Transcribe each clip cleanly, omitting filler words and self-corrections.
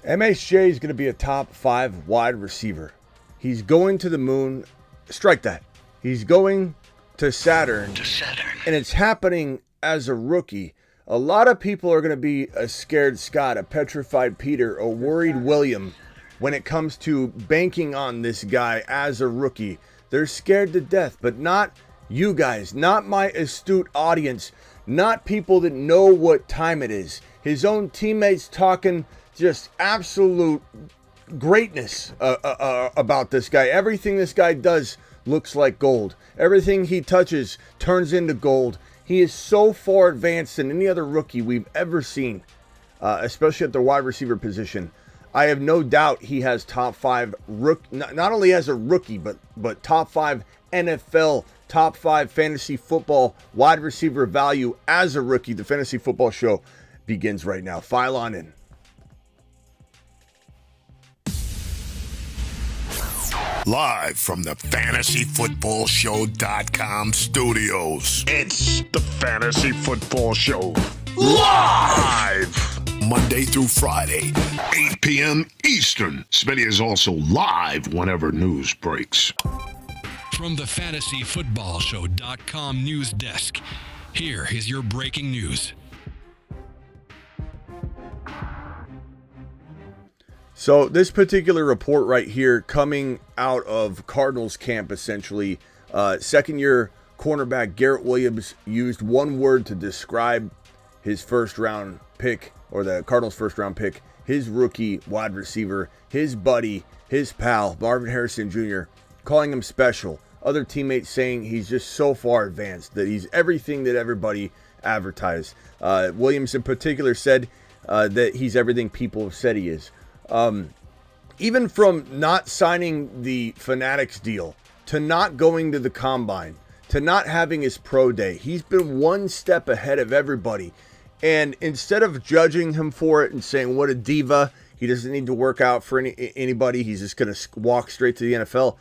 MHJ is going to be a top 5 wide receiver. He's going to the moon. Strike that. He's going to Saturn. And it's happening as a rookie. A lot of people are going to be a scared Scott, a petrified Peter, a worried William when it comes to banking on this guy as a rookie. They're scared to death, but not you guys, not my astute audience, not people that know what time it is. His own teammates talking just absolute greatness about this guy. Everything this guy does looks like gold. Everything he touches turns into gold. He is so far advanced than any other rookie we've ever seen, especially at the wide receiver position. I have no doubt he has top 5, not only as a rookie, but top 5 NFL, top 5 fantasy football wide receiver value as a rookie. The Fantasy Football Show begins right now. File on in. Live from the FantasyFootballShow.com studios. It's the Fantasy Football Show. Live! Monday through Friday, 8 p.m. Eastern. Smitty is also live whenever news breaks. From the FantasyFootballShow.com news desk, here is your breaking news. So this particular report right here coming out of Cardinals camp, essentially, second-year cornerback Garrett Williams used one word to describe his first-round pick, or the Cardinals' first-round pick, his rookie wide receiver, his buddy, his pal, Marvin Harrison Jr., calling him special. Other teammates saying he's just so far advanced, that he's everything that everybody advertised. Williams in particular said that he's everything people have said he is. Even from not signing the Fanatics deal to not going to the combine to not having his pro day, he's been one step ahead of everybody. And instead of judging him for it and saying what a diva, he doesn't need to work out for anybody, he's just going to walk straight to the NFL,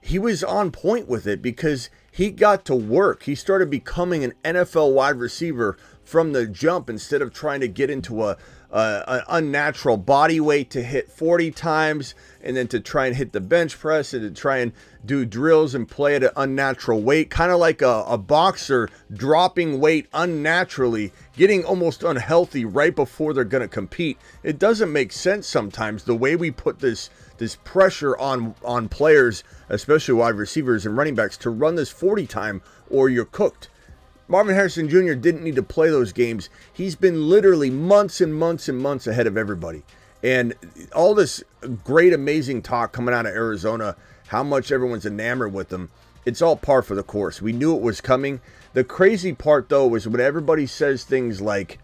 he was on point with it because he got to work. He started becoming an NFL wide receiver from the jump instead of trying to get into an unnatural body weight to hit 40 times and then to try and hit the bench press and to try and do drills and play at an unnatural weight, kind of like a boxer dropping weight unnaturally, getting almost unhealthy right before they're going to compete. It doesn't make sense sometimes the way we put this pressure on players, especially wide receivers and running backs, to run this 40 time or you're cooked. Marvin Harrison Jr. didn't need to play those games. He's been literally months and months and months ahead of everybody. And all this great, amazing talk coming out of Arizona, how much everyone's enamored with them, it's all par for the course. We knew it was coming. The crazy part, though, is when everybody says things like,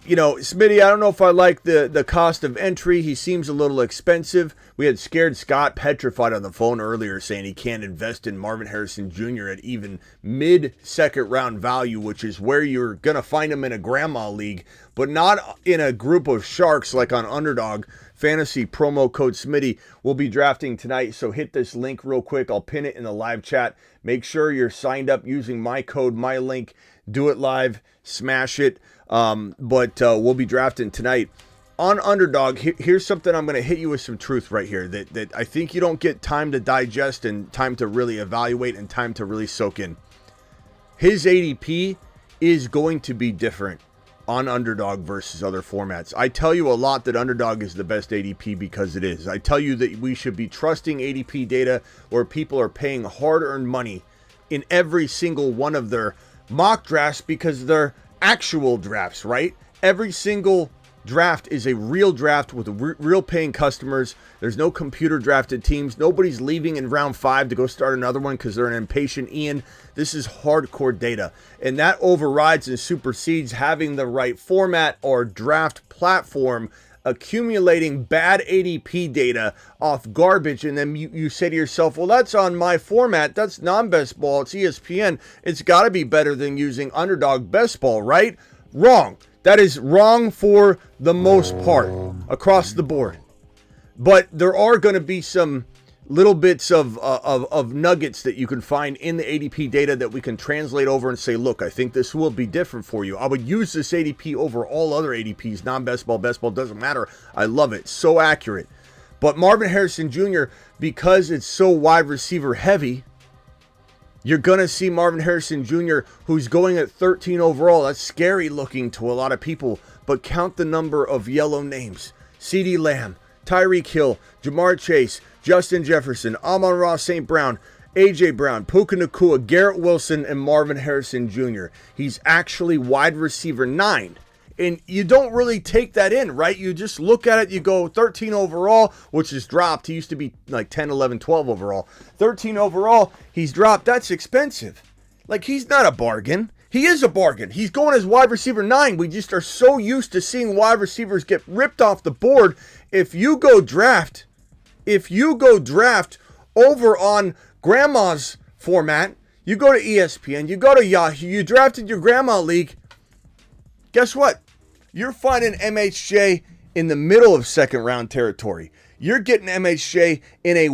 you know, Smitty, I don't know if I like the cost of entry. He seems a little expensive. We had Scared Scott petrified on the phone earlier saying he can't invest in Marvin Harrison Jr. at even mid-second round value, which is where you're going to find him in a grandma league, but not in a group of sharks like on Underdog. Fantasy promo code Smitty will be drafting tonight, so hit this link real quick. I'll pin it in the live chat. Make sure you're signed up using my code, my link. Do it live, smash it. But we'll be drafting tonight on Underdog. Here's something I'm going to hit you with some truth right here that I think you don't get time to digest and time to really evaluate and time to really soak in. His ADP is going to be different on Underdog versus other formats. I tell you a lot that Underdog is the best ADP because it is. I tell you that we should be trusting ADP data where people are paying hard-earned money in every single one of their mock drafts because they're actual drafts, right? Every single draft is a real draft with real paying customers. There's no computer drafted teams. Nobody's leaving in round 5 to go start another one because they're an impatient Ian. This is hardcore data, and that overrides and supersedes having the right format or draft platform accumulating bad ADP data off garbage, and then you say to yourself, well, that's on my format, that's non-best ball, it's ESPN, it's got to be better than using Underdog best ball, right? Wrong. That is wrong for the most part across the board. But there are going to be some little bits of nuggets that you can find in the ADP data that we can translate over and say, look, I think this will be different for you. I would use this ADP over all other ADPs, non-best ball, best ball, doesn't matter. I love it. So accurate. But Marvin Harrison Jr., because it's so wide receiver heavy, you're going to see Marvin Harrison Jr., who's going at 13 overall. That's scary looking to a lot of people, but count the number of yellow names. CeeDee Lamb, Tyreek Hill, Jamar Chase, Justin Jefferson, Amon-Ra St. Brown, A.J. Brown, Puka Nacua, Garrett Wilson, and Marvin Harrison Jr. He's actually wide receiver 9. And you don't really take that in, right? You just look at it, you go 13 overall, which is dropped. He used to be like 10, 11, 12 overall. 13 overall, he's dropped. That's expensive. Like, he's not a bargain. He is a bargain. He's going as wide receiver 9. We just are so used to seeing wide receivers get ripped off the board. If you go draft over on grandma's format, you go to ESPN, you go to Yahoo, you drafted your grandma league, guess what? You're finding MHJ in the middle of second round territory. You're getting MHJ in a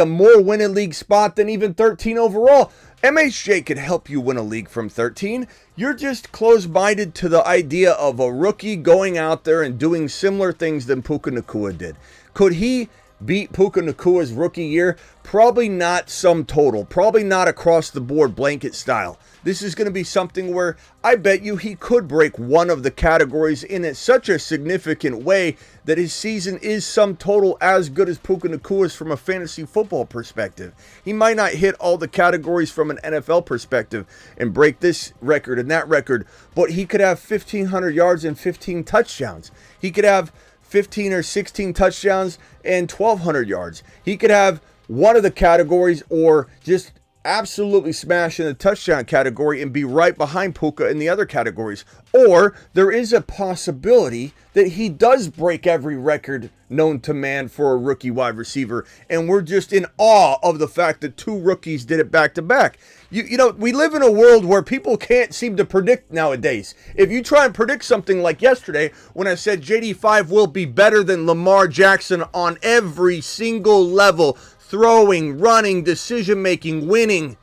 more win a league spot than even 13 overall. MHJ could help you win a league from 13. You're just close-minded to the idea of a rookie going out there and doing similar things than Puka Nacua did. Could he beat Puka Nacua's rookie year? Probably not sum total. Probably not across the board blanket style. This is going to be something where I bet you he could break one of the categories in such a significant way that his season is sum total as good as Puka Nacua's from a fantasy football perspective. He might not hit all the categories from an NFL perspective and break this record and that record, but he could have 1,500 yards and 15 touchdowns. He could have 15 or 16 touchdowns and 1,200 yards. He could have one of the categories or just absolutely smash in the touchdown category and be right behind Puka in the other categories. Or there is a possibility that he does break every record known to man for a rookie wide receiver, and we're just in awe of the fact that 2 rookies did it back to back. You know, we live in a world where people can't seem to predict nowadays. If you try and predict something like yesterday when I said JD5 will be better than Lamar Jackson on every single level, throwing, running, decision-making, winning,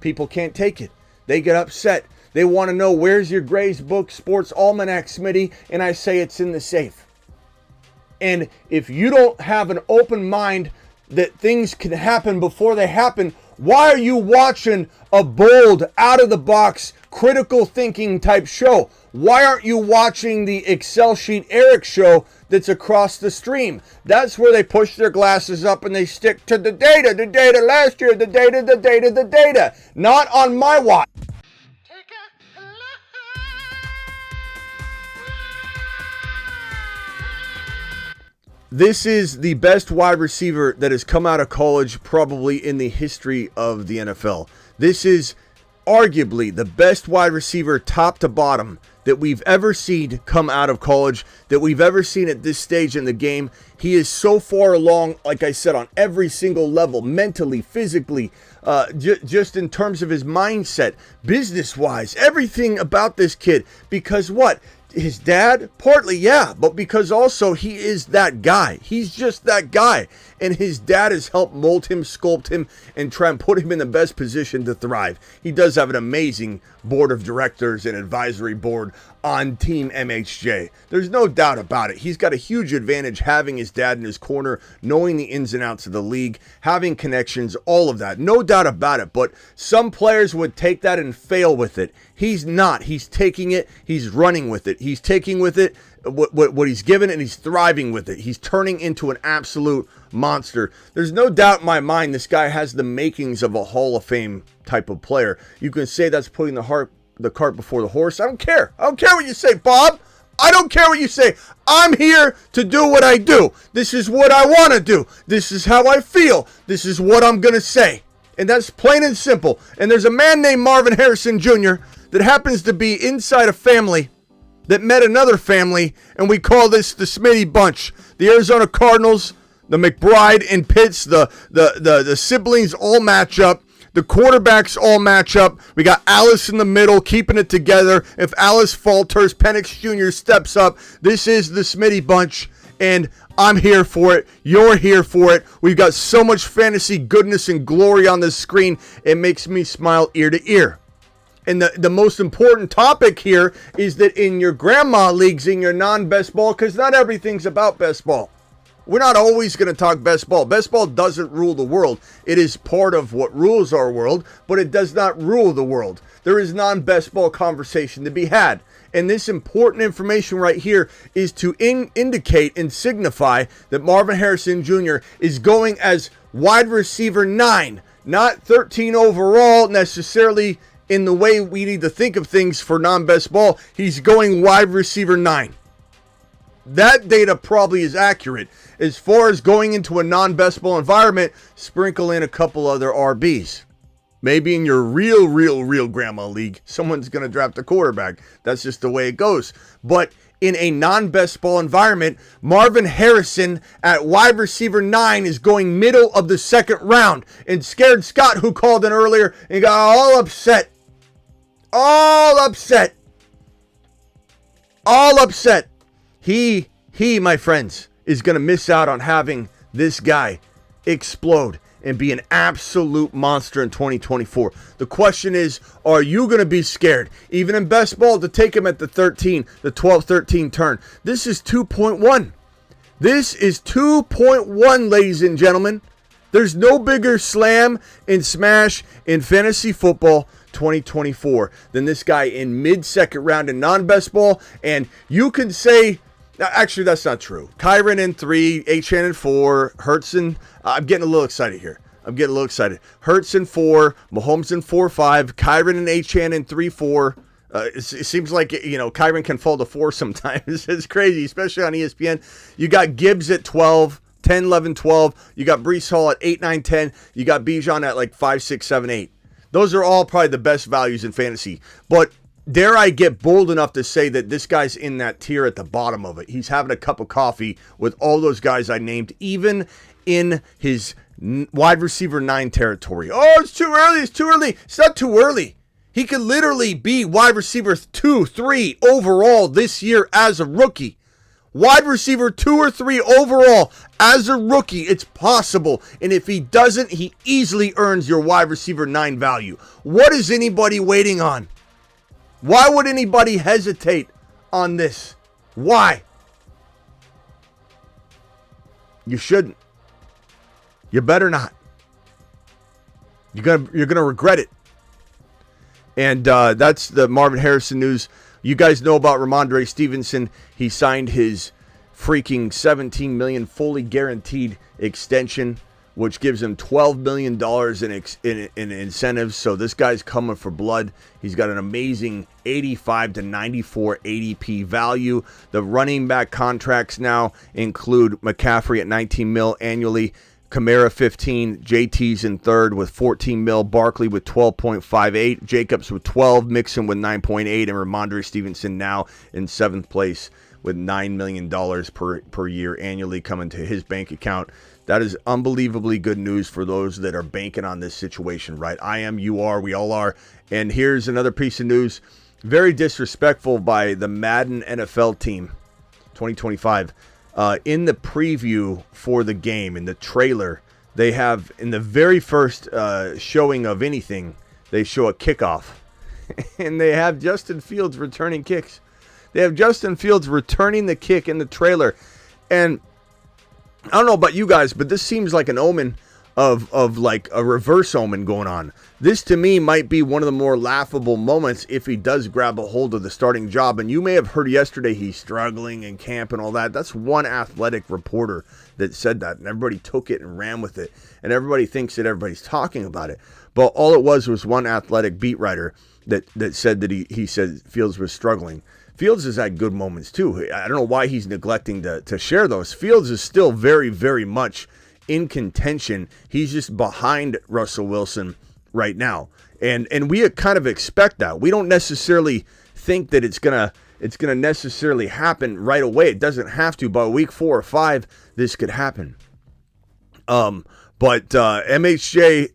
people can't take it. They get upset. They want to know, where's your Gray's Book Sports Almanac, Smitty? And I say it's in the safe. And if you don't have an open mind that things can happen before they happen, why are you watching a bold, out-of-the-box, critical thinking type show? Why aren't you watching the Excel sheet Eric show that's across the stream? That's where they push their glasses up and they stick to the data last year, the data. Not on my watch. This is the best wide receiver that has come out of college probably in the history of the NFL. This is arguably the best wide receiver top to bottom that we've ever seen come out of college, that we've ever seen at this stage in the game. He is so far along, like I said, on every single level, mentally, physically, just in terms of his mindset, business-wise, everything about this kid. Because what? His dad? Partly, yeah, but because also he is that guy. He's just that guy. And his dad has helped mold him, sculpt him, and try and put him in the best position to thrive. He does have an amazing board of directors and advisory board on Team MHJ. There's no doubt about it. He's got a huge advantage having his dad in his corner, knowing the ins and outs of the league, having connections, all of that. No doubt about it. But some players would take that and fail with it. He's not. He's taking it. He's running with it. He's taking with it what he's given, and he's thriving with it. He's turning into an absolute monster. There's no doubt in my mind this guy has the makings of a Hall of Fame type of player. You can say that's putting the cart before the horse. I don't care. I don't care what you say, Bob. I don't care what you say. I'm here to do what I do. This is what I want to do. This is how I feel. This is what I'm going to say. And that's plain and simple. And there's a man named Marvin Harrison Jr. that happens to be inside a family that met another family, and we call this the Smitty bunch. The Arizona Cardinals, the McBride and Pitts, the siblings all match up. The quarterbacks all match up. We got Alice in the middle, keeping it together. If Alice falters, Penix Jr. steps up. This is the Smitty bunch, and I'm here for it. You're here for it. We've got so much fantasy goodness and glory on this screen. It makes me smile ear to ear. And the most important topic here is that in your grandma leagues, in your non-best ball, because not everything's about best ball. We're not always going to talk best ball. Best ball doesn't rule the world. It is part of what rules our world, but it does not rule the world. There is non-best ball conversation to be had. And this important information right here is to indicate and signify that Marvin Harrison Jr. is going as wide receiver 9, not 13 overall necessarily in the way we need to think of things for non-best ball. He's going wide receiver 9. That data probably is accurate. As far as going into a non-best ball environment, sprinkle in a couple other RBs. Maybe in your real grandma league, someone's going to draft a quarterback. That's just the way it goes. But in a non-best ball environment, Marvin Harrison at wide receiver 9 is going middle of the second round. And Scared Scott, who called in earlier and got all upset. He, my friends, is going to miss out on having this guy explode and be an absolute monster in 2024. The question is, are you going to be scared, even in best ball, to take him at the 12-13 turn? This is 2.1. This is 2.1, ladies and gentlemen. There's no bigger slam and smash in fantasy football 2024 than this guy in mid-second round in non-best ball. And you can say, actually, that's not true. Kyren in 3, Achane in 4, Hurts in, I'm getting a little excited here. Hurts in 4, Mahomes in 4-5, Kyren and Achane in 3-4. It seems like, Kyren can fall to 4 sometimes. It's crazy, especially on ESPN. You got Gibbs at 12, 10, 11, 12. You got Breece Hall at 8, 9, 10. You got Bijan at like 5, 6, 7, 8. Those are all probably the best values in fantasy. But dare I get bold enough to say that this guy's in that tier at the bottom of it. He's having a cup of coffee with all those guys I named, even in his wide receiver 9 territory. Oh, it's too early. It's not too early. He could literally be wide receiver 2, 3 overall this year as a rookie. Wide receiver 2 or 3 overall as a rookie. It's possible. And if he doesn't, he easily earns your wide receiver 9 value. What is anybody waiting on? Why would anybody hesitate on this? Why? You shouldn't. You better not. You're gonna regret it. And that's the Marvin Harrison news. You guys know about Ramondre Stevenson. He signed his freaking $17 million fully guaranteed extension, which gives him $12 million in incentives. So this guy's coming for blood. He's got an amazing 85 to 94 ADP value. The running back contracts now include McCaffrey at $19 million annually, Kamara 15, JT's in third with $14 million, Barkley with 12.58, Jacobs with 12, Mixon with 9.8, and Ramondre Stevenson now in 7th place with $9 million per year annually coming to his bank account. That is unbelievably good news for those that are banking on this situation, right? I am, you are, we all are. And here's another piece of news. Very disrespectful by the Madden NFL team 2025. In the preview for the game, in the trailer, they have, in the very first showing of anything, they show a kickoff. And they have Justin Fields returning kicks. They have Justin Fields returning the kick in the trailer. And I don't know about you guys, but this seems like an omen of like a reverse omen going on. This to me might be one of the more laughable moments if he does grab a hold of the starting job. And you may have heard yesterday he's struggling in camp and all that. That's one athletic reporter that said that, and everybody took it and ran with it. And everybody thinks that everybody's talking about it. But all it was one athletic beat writer that said that he said Fields was struggling. Fields has had good moments too. I don't know why he's neglecting to share those. Fields is still very, very much in contention. He's just behind Russell Wilson right now. And we kind of expect that. We don't necessarily think that it's gonna necessarily happen right away. It doesn't have to. By week 4 or 5, this could happen. But MHJ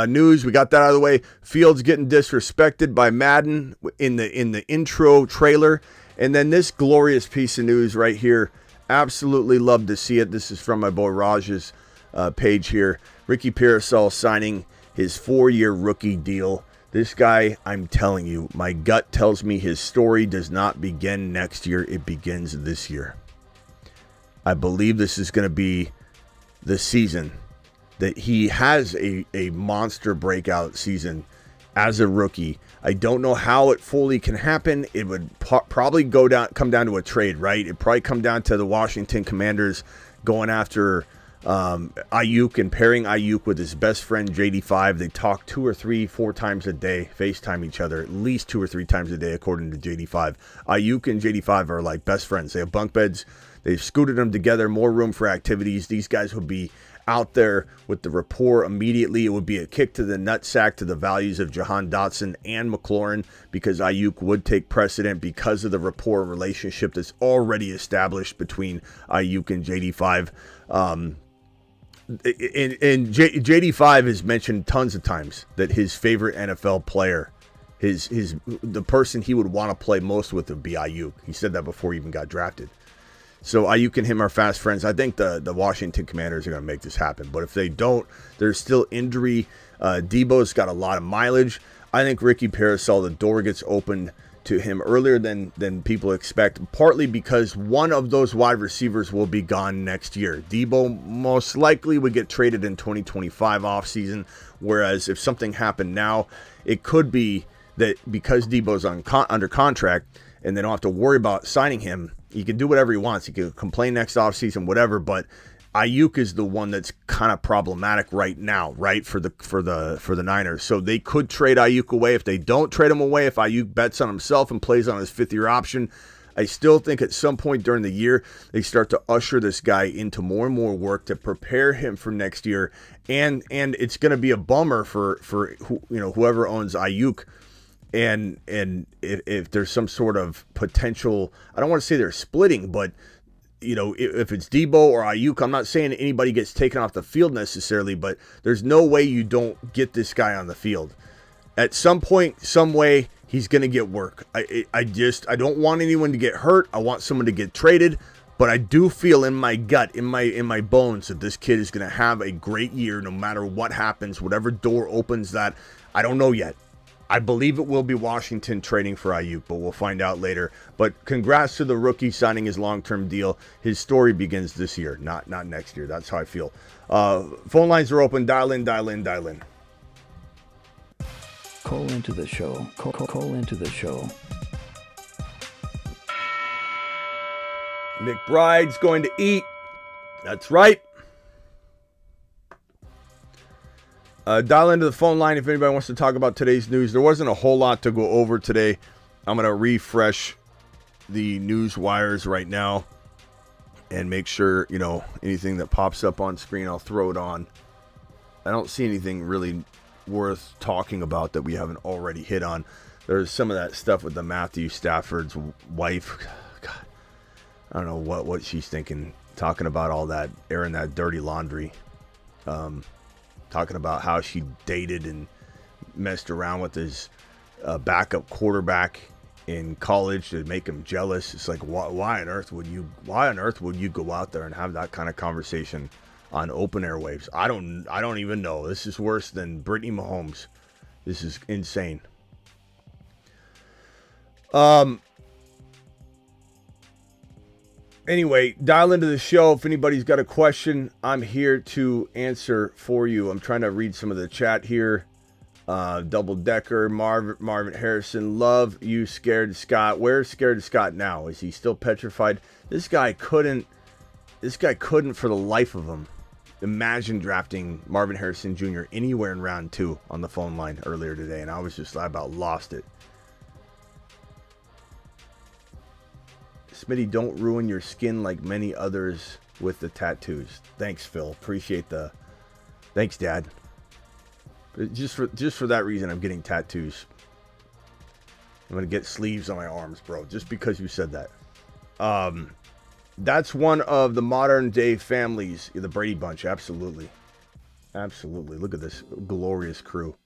news, we got that out of the way. Fields getting disrespected by Madden in the intro trailer. And then this glorious piece of news right here Absolutely love to see it. This is from my boy Raj's page here. Ricky Pearsall signing his 4-year rookie deal. This guy, I'm telling you, my gut tells me his story does not begin next year. It begins this year. I believe this is going to be the season that he has a monster breakout season as a rookie. I don't know how it fully can happen. It would probably come down to a trade, right? It'd probably come down to the Washington Commanders going after Ayuk and pairing Ayuk with his best friend JD5. They talk 2 or 3, 4 times a day, FaceTime each other at least 2 or 3 times a day, according to JD5. Ayuk and JD5 are like best friends. They have bunk beds. They've scooted them together, more room for activities. These guys would be out there with the rapport immediately. It would be a kick to the nutsack to the values of Jahan Dotson and McLaurin, because Ayuk would take precedent because of the rapport relationship that's already established between Ayuk and JD5. JD5 has mentioned tons of times that his favorite NFL player, the person he would want to play most with would be Ayuk. He said that before he even got drafted. So Ayuk and him are fast friends. I think the Washington Commanders are going to make this happen. But if they don't, there's still injury. Debo's got a lot of mileage. I think Ricky Pearsall, the door gets opened to him earlier than people expect, partly because one of those wide receivers will be gone next year. Debo most likely would get traded in 2025 offseason, whereas if something happened now, it could be that because Debo's under contract and they don't have to worry about signing him, he can do whatever he wants. He can complain next offseason, whatever, but Ayuk is the one that's kind of problematic right now, right, for the Niners. So they could trade Ayuk away. If they don't trade him away, if Ayuk bets on himself and plays on his 5th-year option, I still think at some point during the year they start to usher this guy into more and more work to prepare him for next year. And it's going to be a bummer for whoever owns Ayuk. And if there's some sort of potential, I don't want to say they're splitting, but if it's Debo or Ayuk, I'm not saying anybody gets taken off the field necessarily, but there's no way you don't get this guy on the field. At some point, some way, he's going to get work. I don't want anyone to get hurt. I want someone to get traded, but I do feel in my gut, in my bones, that this kid is going to have a great year no matter what happens, whatever door opens that. I don't know yet. I believe it will be Washington trading for Ayuk, but we'll find out later. But congrats to the rookie signing his long-term deal. His story begins this year, not next year. That's how I feel. Phone lines are open. Dial in. Call into the show. Call into the show. McBride's going to eat. That's right. Dial into the phone line if anybody wants to talk about today's news. There wasn't a whole lot to go over today. I'm going to refresh the news wires right now and make sure, anything that pops up on screen, I'll throw it on. I don't see anything really worth talking about that we haven't already hit on. There's some of that stuff with the Matthew Stafford's wife. God, I don't know what she's thinking, talking about all that, airing that dirty laundry. Talking about how she dated and messed around with his backup quarterback in college to make him jealous. It's like, why on earth would you go out there and have that kind of conversation on open airwaves? I don't even know. This is worse than Brittany Mahomes. This is insane. Anyway, dial into the show. If anybody's got a question, I'm here to answer for you. I'm trying to read some of the chat here. Double Decker, Marvin Harrison, love you, Scared Scott. Where's Scared Scott now? Is he still petrified? This guy couldn't for the life of him imagine drafting Marvin Harrison Jr. anywhere in round 2 on the phone line earlier today, and I about lost it. Smitty, don't ruin your skin like many others with the tattoos. Thanks, Phil. Appreciate thanks, Dad. But just for that reason, I'm getting tattoos. I'm gonna get sleeves on my arms, bro. Just because you said that. That's one of the modern day families, the Brady Bunch. Absolutely. Look at this glorious crew.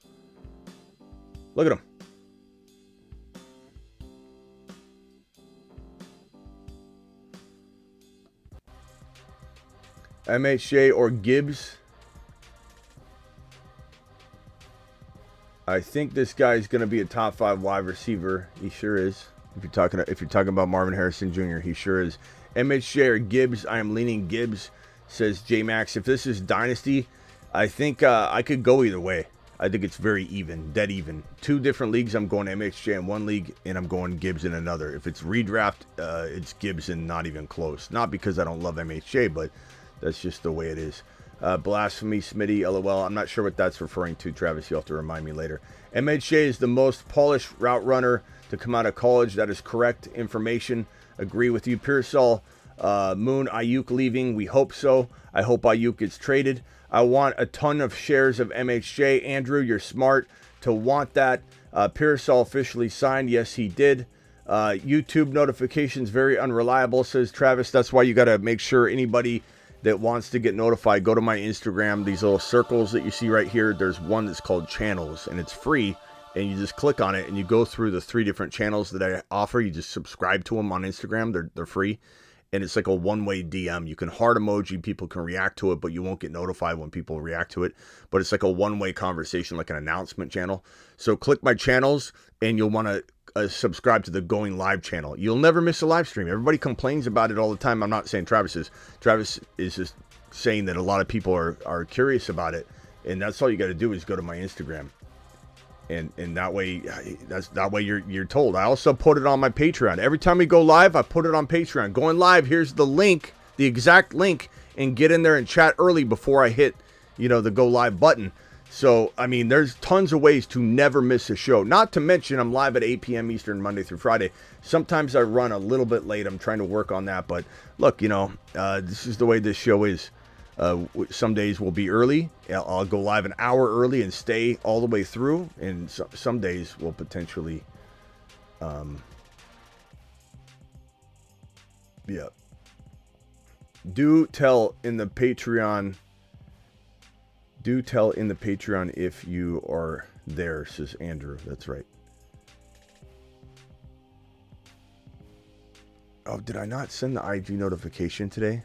Look at them. MHJ or Gibbs. I think this guy's going to be a top 5 wide receiver. He sure is. If you're talking about Marvin Harrison Jr., he sure is. MHJ or Gibbs. I am leaning Gibbs, says J-Max. If this is Dynasty, I think I could go either way. I think it's very even, dead even. 2 different leagues, I'm going MHJ in one league, and I'm going Gibbs in another. If it's redraft, it's Gibbs and not even close. Not because I don't love MHJ, but that's just the way it is. Blasphemy, Smitty, LOL. I'm not sure what that's referring to, Travis. You'll have to remind me later. MHJ is the most polished route runner to come out of college. That is correct information. Agree with you. Pearsall, Moon, Ayuk leaving. We hope so. I hope Ayuk gets traded. I want a ton of shares of MHJ. Andrew, you're smart to want that. Pearsall officially signed. Yes, he did. YouTube notifications very unreliable, says Travis. That's why you got to make sure anybody that wants to get notified, go to my Instagram. These little circles that you see right here, there's one that's called channels, and it's free. And you just click on it, and you go through the 3 different channels that I offer. You just subscribe to them on Instagram. They're free. And it's like a one-way DM. You can heart emoji, people can react to it, but you won't get notified when people react to it. But it's like a one-way conversation, like an announcement channel. So click my channels, and you'll want to subscribe to the Going Live channel. You'll never miss a live stream. Everybody complains about it all the time. I'm not saying Travis is. Travis is just saying that a lot of people are curious about it. And that's all you got to do is go to my Instagram. And that way, you're told. I also put it on my Patreon. Every time we go live, I put it on Patreon. Going live, here's the link, the exact link, and get in there and chat early before I hit, the go live button. So, I mean, there's tons of ways to never miss a show. Not to mention, I'm live at 8 p.m. Eastern, Monday through Friday. Sometimes I run a little bit late. I'm trying to work on that. But look, this is the way this show is. Some days will be early. I'll go live an hour early and stay all the way through. And some days will potentially, Do tell in the Patreon if you are there, says Andrew. That's right. Oh, did I not send the IG notification today?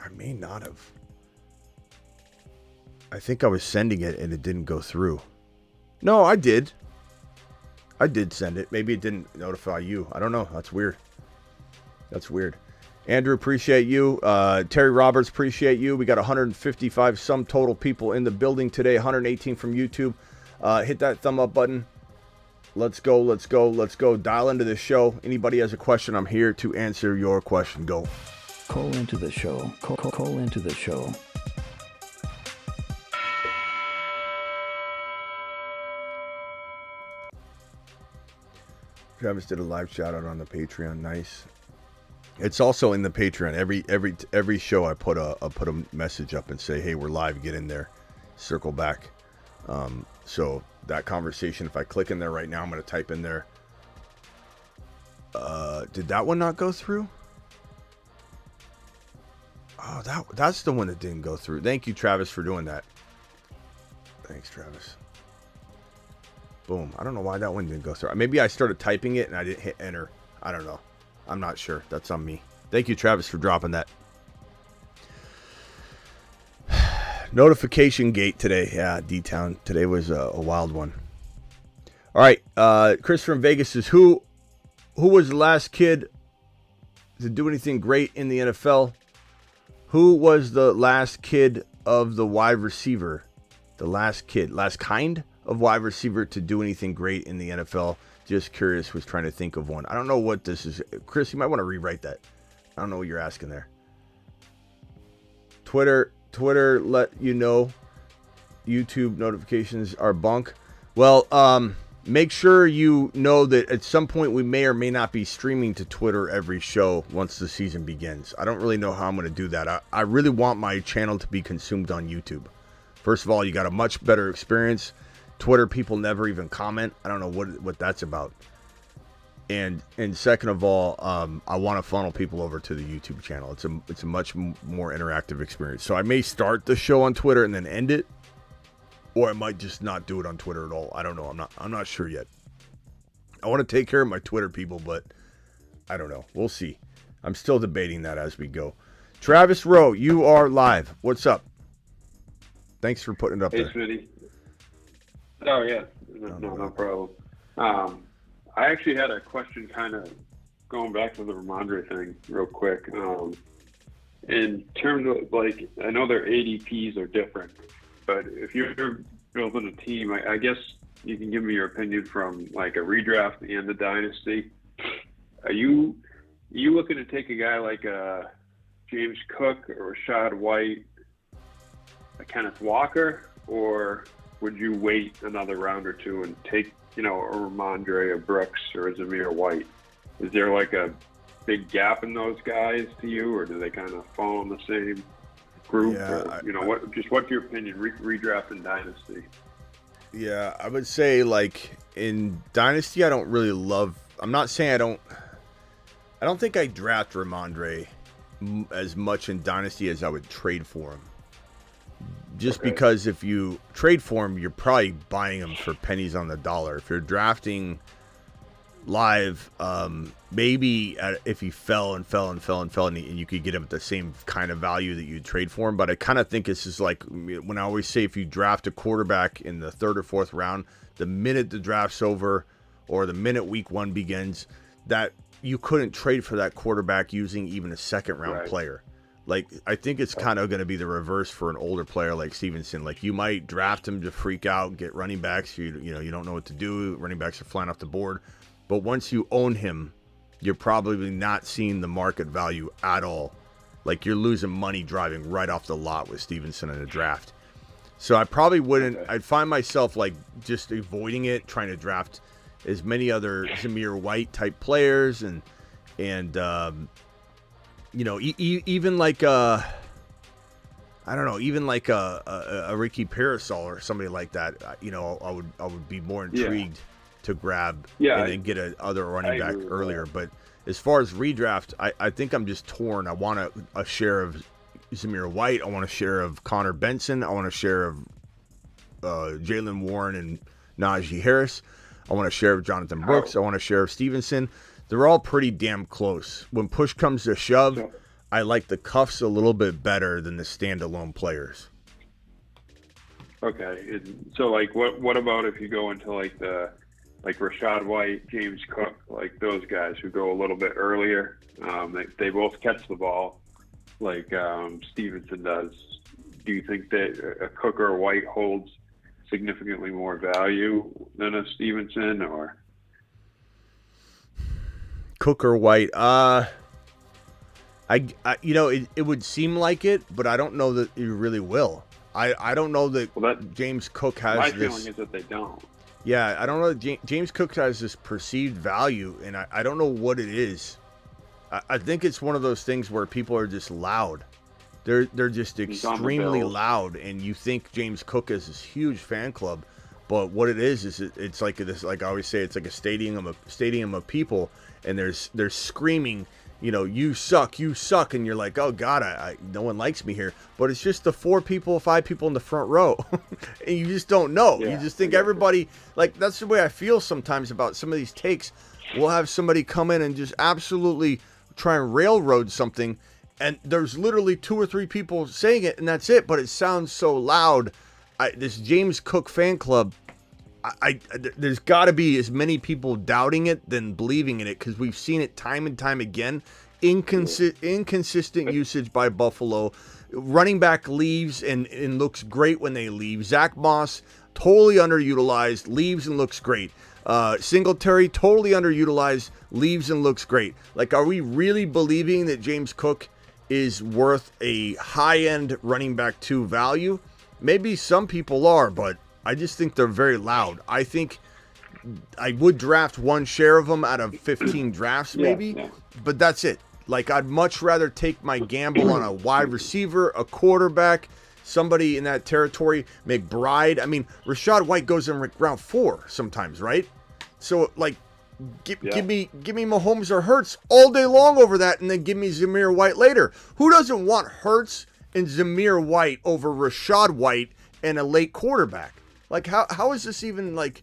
I may not have. I think I was sending it and it didn't go through. No, I did. I did send it. Maybe it didn't notify you. I don't know. That's weird. Andrew, appreciate you. Terry Roberts, appreciate you. We got 155 sum total people in the building today. 118 from YouTube. Hit that thumb up button. Let's go. Dial into the show. Anybody has a question, I'm here to answer your question. Go. Call into the show. Call into the show. Travis did a live shout out on the Patreon. Nice. It's also in the Patreon. Every show I put a message up and say, hey, we're live. Get in there. Circle back. So that conversation, if I click in there right now, I'm going to type in there. Did that one not go through? Oh, that's the one that didn't go through. Thank you, Travis, for doing that. Thanks, Travis. Boom. I don't know why that one didn't go through. Maybe I started typing it and I didn't hit enter. I don't know. I'm not sure. That's on me. Thank you, Travis, for dropping that. Notification gate today. Yeah, D-Town. Today was a wild one. All right. Chris from Vegas says, who was the last kid to do anything great in the NFL? Who was the last kid of the wide receiver? The last kind of wide receiver to do anything great in the NFL? Just curious, was trying to think of one. I don't know what this is. Chris, you might want to rewrite that. I don't know what you're asking there. Twitter let you know YouTube notifications are bunk. Well, make sure you know that at some point we may or may not be streaming to Twitter every show once the season begins. I don't really know how I'm going to do that. I really want my channel to be consumed on YouTube. First of all, you got a much better experience. Twitter people never even comment. I don't know what that's about. And second of all, I want to funnel people over to the YouTube channel. It's a much more interactive experience. So I may start the show on Twitter and then end it, or I might just not do it on Twitter at all. I don't know. I'm not sure yet. I want to take care of my Twitter people, but I don't know. We'll see. I'm still debating that as we go. Travis Rowe, you are live. What's up? Thanks for putting it up Hey, there. Smitty. Oh, yeah. No problem. I actually had a question kind of going back to the Ramondre thing real quick. In terms of, like, I know their ADPs are different, but if you're building a team, I guess you can give me your opinion from, like, a redraft and the Dynasty. Are you looking to take a guy like James Cook or Rashad White, a Kenneth Walker, or would you wait another round or two and take, a Ramondre, a Brooks, or a Jahmyr White? Is there like a big gap in those guys to you, or do they kind of fall in the same group? Yeah, or, what's your opinion, redraft and Dynasty? Yeah, I would say, like, in Dynasty, I'm not saying I don't think I draft Ramondre as much in Dynasty as I would trade for him. Just because if you trade for him, you're probably buying him for pennies on the dollar. If you're drafting live, maybe if he fell and you could get him at the same kind of value that you'd trade for him. But I kind of think this is like when I always say, if you draft a quarterback in the 3rd or 4th round, the minute the draft's over or the minute week 1 begins, that you couldn't trade for that quarterback using even a 2nd round player. Like, I think it's kind of going to be the reverse for an older player like Stevenson. Like, you might draft him to freak out, get running backs. You don't know what to do. Running backs are flying off the board. But once you own him, you're probably not seeing the market value at all. Like, you're losing money driving right off the lot with Stevenson in a draft. So I probably wouldn't. I'd find myself, like, just avoiding it, trying to draft as many other Jahmyr White type players and even like I don't know, even like a Ricky Pearsall or somebody like that. I would be more intrigued to grab and then get other running back earlier. But as far as redraft, I think I'm just torn. I want a share of Jahmyr White. I want a share of Connor Benson. I want a share of Jaylen Warren and Najee Harris. I want a share of Jonathan Brooks. I want a share of Stevenson. They're all pretty damn close. When push comes to shove, I like the cuffs a little bit better than the standalone players. Okay. So, like, what about if you go into, like, Rashad White, James Cook, like those guys who go a little bit earlier? They both catch the ball like Stevenson does. Do you think that a Cook or a White holds significantly more value than a Stevenson, or Cook or White? It would seem like it, but I don't know that you really will. I don't know that James Cook has my this. feeling is that they don't. Yeah, I don't know that James Cook has this perceived value, and I don't know what it is. I think it's one of those things where people are just loud. They're just extremely loud, and you think James Cook is this huge fan club, but what it is it's like this. Like I always say, it's like a stadium of people, and they're screaming, you suck, and you're like, oh God, no one likes me here. But it's just the 5 people in the front row, and you just don't know. Yeah, you just think everybody, like, that's the way I feel sometimes about some of these takes. We'll have somebody come in and just absolutely try and railroad something, and there's literally 2 or 3 people saying it, and that's it. But it sounds so loud. This James Cook fan club, there's got to be as many people doubting it than believing in it, because we've seen it time and time again. Inconsistent usage by Buffalo. Running back leaves and looks great when they leave. Zach Moss, totally underutilized, leaves and looks great. Singletary, totally underutilized, leaves and looks great. Like, are we really believing that James Cook is worth a high-end running back 2 value? Maybe some people are, but I just think they're very loud. I think I would draft 1 share of them out of 15 drafts maybe, but that's it. Like, I'd much rather take my gamble on a wide receiver, a quarterback, somebody in that territory. McBride. I mean, Rashad White goes in round 4 sometimes, right? So, like, give me Mahomes or Hurts all day long over that, and then give me Jahmyr White later. Who doesn't want Hurts and Jahmyr White over Rashad White and a late quarterback? Like, how is this even, like,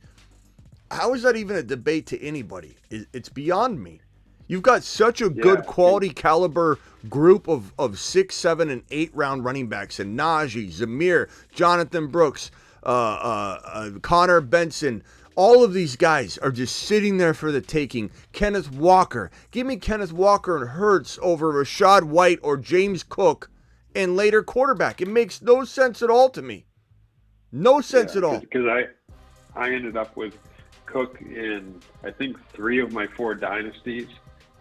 how is that even a debate to anybody? It's beyond me. You've got such a good quality caliber group of 6, 7, and 8 round running backs, and Najee, Jahmyr, Jonathan Brooks, Connor Benson. All of these guys are just sitting there for the taking. Kenneth Walker. Give me Kenneth Walker and Hurts over Rashad White or James Cook and later quarterback. It makes no sense at all to me. No sense at all. Because I ended up with Cook in, I think, 3 of my 4 dynasties.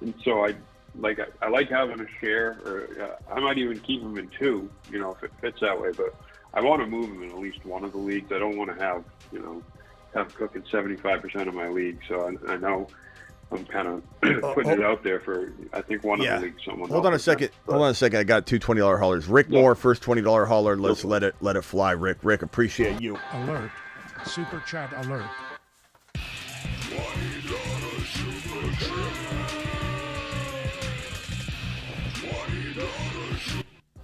And so I like having a share, or I might even keep him in 2, if it fits that way. But I want to move him in at least one of the leagues. I don't want to have Cook in 75% of my league. So I know I'm kind of putting it out there for, I think, one of the leagues. Hold on a second. I got 2 $20 haulers. Rick Moore, first $20 hauler. Let's let it fly, Rick. Rick, appreciate you. Alert. Super chat alert.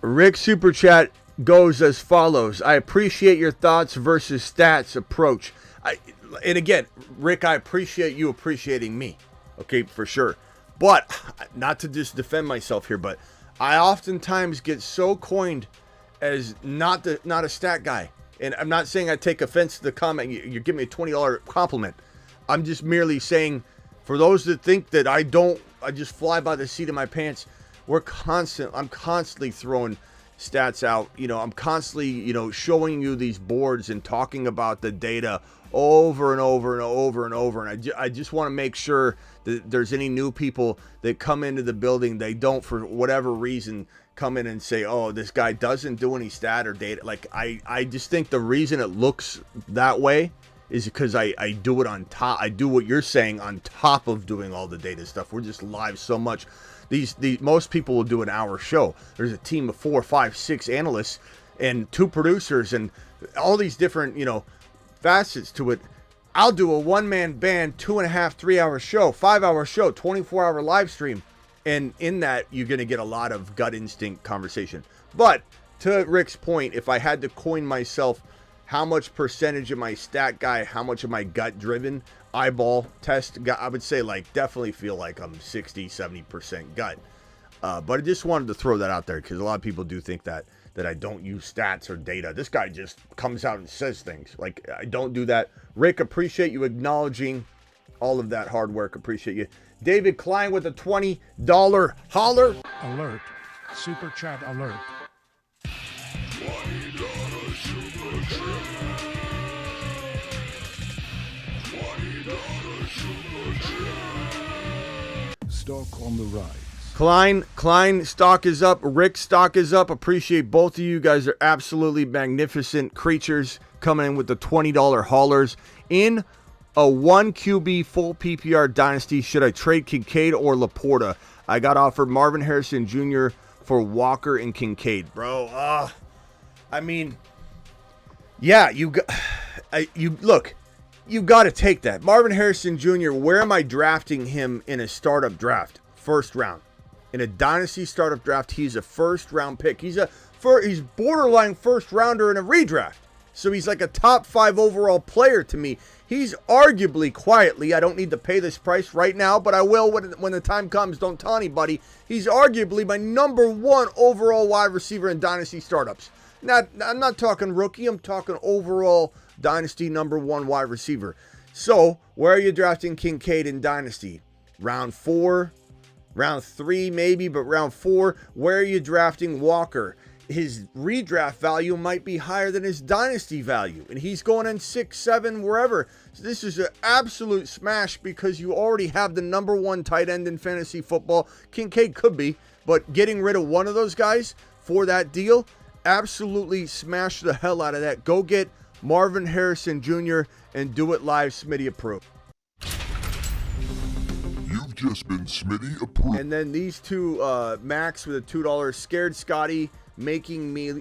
Rick Super Chat goes as follows. I appreciate your thoughts versus stats approach. And again, Rick, I appreciate you appreciating me. Okay, for sure. But, not to just defend myself here, but I oftentimes get so coined as not a stat guy. And I'm not saying I take offense to the comment. You give me a $20 compliment. I'm just merely saying, for those that think that I just fly by the seat of my pants, I'm constantly throwing stats out. I'm constantly, showing you these boards and talking about the data over and over and over and over. And I just want to make sure that there's any new people that come into the building, they don't, for whatever reason, come in and say, oh, this guy doesn't do any stat or data. Like, I just think the reason it looks that way is because I do it on top. I do what you're saying on top of doing all the data stuff. We're just live so much. These most people will do an hour show. There's a team of 4, 5, 6 analysts and 2 producers and all these different, facets to it. I'll do a one-man band, 2.5, 3-hour show, 5-hour show, 24-hour live stream. And in that, you're going to get a lot of gut instinct conversation. But to Rick's point, if I had to coin myself, how much percentage am I stat guy, how much am I gut driven, eyeball test guy, I would say definitely feel like I'm 60, 70% gut. But I just wanted to throw that out there because a lot of people do think that I don't use stats or data. This guy just comes out and says things. I don't do that. Rick, appreciate you acknowledging all of that hard work. Appreciate you. David Klein with a $20 holler. Alert. Super chat alert. Stock on the rise. Klein stock is up. Rick stock is up. Appreciate both of you guys. Are absolutely magnificent creatures coming in with the $20 haulers. In a 1 QB full PPR dynasty, should I trade Kincaid or Laporta? I got offered Marvin Harrison Jr. for Walker and Kincaid. Bro, you got to take that. Marvin Harrison Jr., where am I drafting him in a startup draft? First round. In a dynasty startup draft, he's a first round pick. He's borderline first rounder in a redraft. So he's like a top 5 overall player to me. He's arguably, quietly, I don't need to pay this price right now, but I will when the time comes. Don't tell anybody. He's arguably my number 1 overall wide receiver in dynasty startups. I'm not talking rookie. I'm talking overall dynasty number 1 wide receiver. So where are you drafting Kincaid in dynasty? Round 4, round 3 maybe, but round 4. Where are you drafting Walker? His redraft value might be higher than his dynasty value, and he's going in 6, 7, wherever. So this is an absolute smash because you already have the number 1 tight end in fantasy football. Kincaid could be, but getting rid of one of those guys for that deal, absolutely smash the hell out of that. Go get Marvin Harrison Jr. and do it live. Smitty approved. You've just been Smitty approved. And then these 2 Max with a $2 scared Scotty, making me